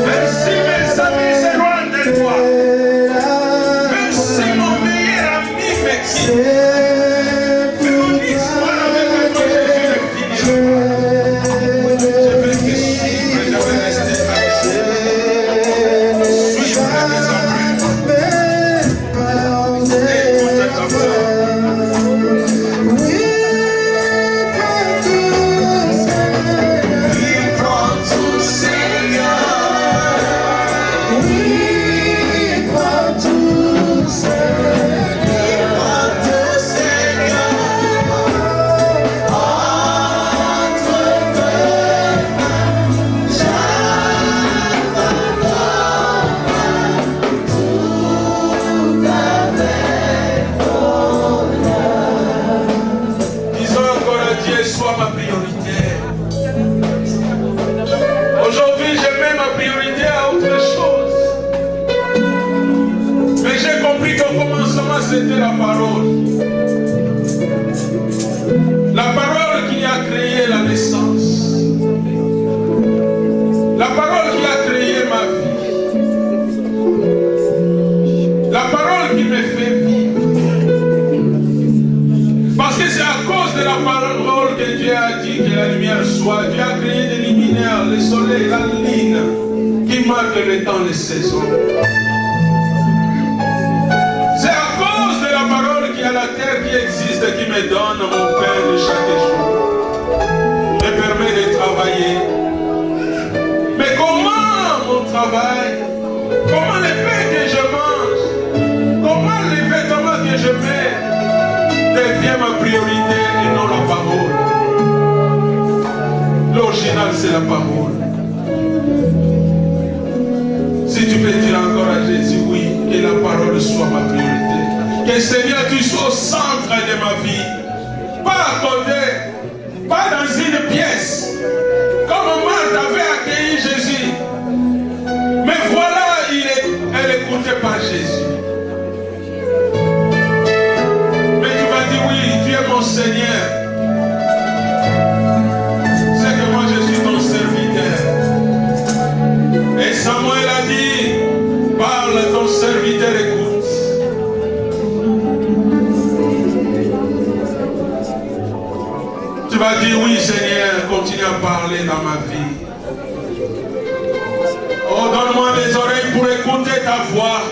Merci mes amis, c'est loin de toi. Merci mon meilleur ami, mais mon histoire avec toi, Jésus est finie. Je vais te suivre, je vais rester avec toi. Suivre tes empreintes. Écoute ta voix. Disons encore à Dieu, sois ma priorité. Aujourd'hui, je mets ma priorité à autre chose. Mais j'ai compris qu'au commencement, c'était la parole. La parole qui a créé la naissance. La parole qui a créé ma vie. La parole qui me fait vivre. Parce que c'est à cause de la parole que Dieu a dit que la lumière soit. Dieu a créé des luminaires, le soleil, la lune, qui marquent le temps, les saisons. C'est à cause de la parole qui a la terre qui existe, qui me donne mon pain de chaque jour. Me permet de travailler. Mais comment mon travail? Comment le pain que je mange? Comment les vêtements que je mets devient ma priorité et non la parole? L'original, c'est la parole. Si tu peux dire encore à Jésus, oui, que la parole soit ma priorité. Que Seigneur, tu sois au centre de ma vie. Pas à côté, pas dans une pièce. Comme Marthe avait accueilli Jésus fait par Jésus. Mais tu vas dire oui, tu es mon Seigneur. C'est que moi je suis ton serviteur. Et Samuel a dit, parle, ton serviteur écoute. Tu vas dire oui Seigneur, continue à parler dans ma vie. Oh, donne-moi des oreilles pour écouter ta voix.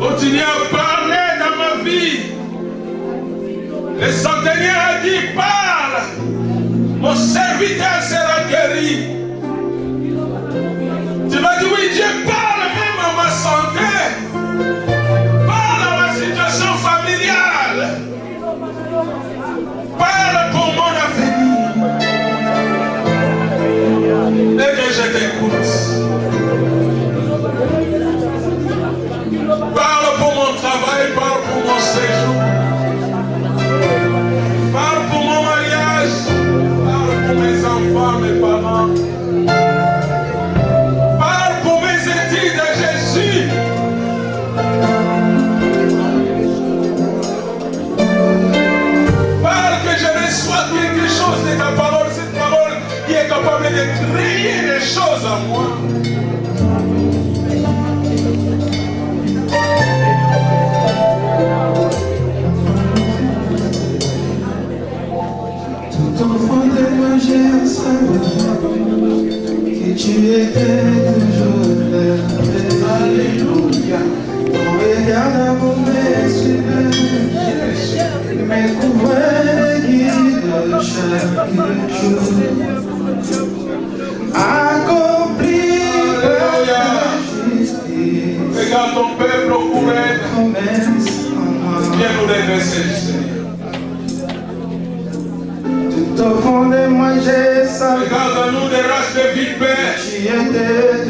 Continue à parler dans ma vie. Le centenaire a dit, parle. Mon serviteur sera guéri. Tu vas dire, oui, Dieu parle même à ma santé. Parle à ma situation familiale. Parle pour mon avenir. Dès que je t'écoute, parle pour mon travail, parle pour mon séjour, parle pour mon mariage, parle pour mes enfants, mes parents, parle pour mes études de Jésus. Parle que je reçois quelque chose de ta parole, cette parole qui est capable de créer des choses en moi. Tout au fond de moi j'ai un savoir que tu étais toujours là. Alléluia. Ton regard d'amour m'excuse, me couvrait guide chaque jour. Accompli la justice. Regarde ton peuple au courant. Promesse en moi. Viens nous redresser, Seigneur. Tout au fond de moi j'ai savoir Regarde-nous des races de vipères. tu étais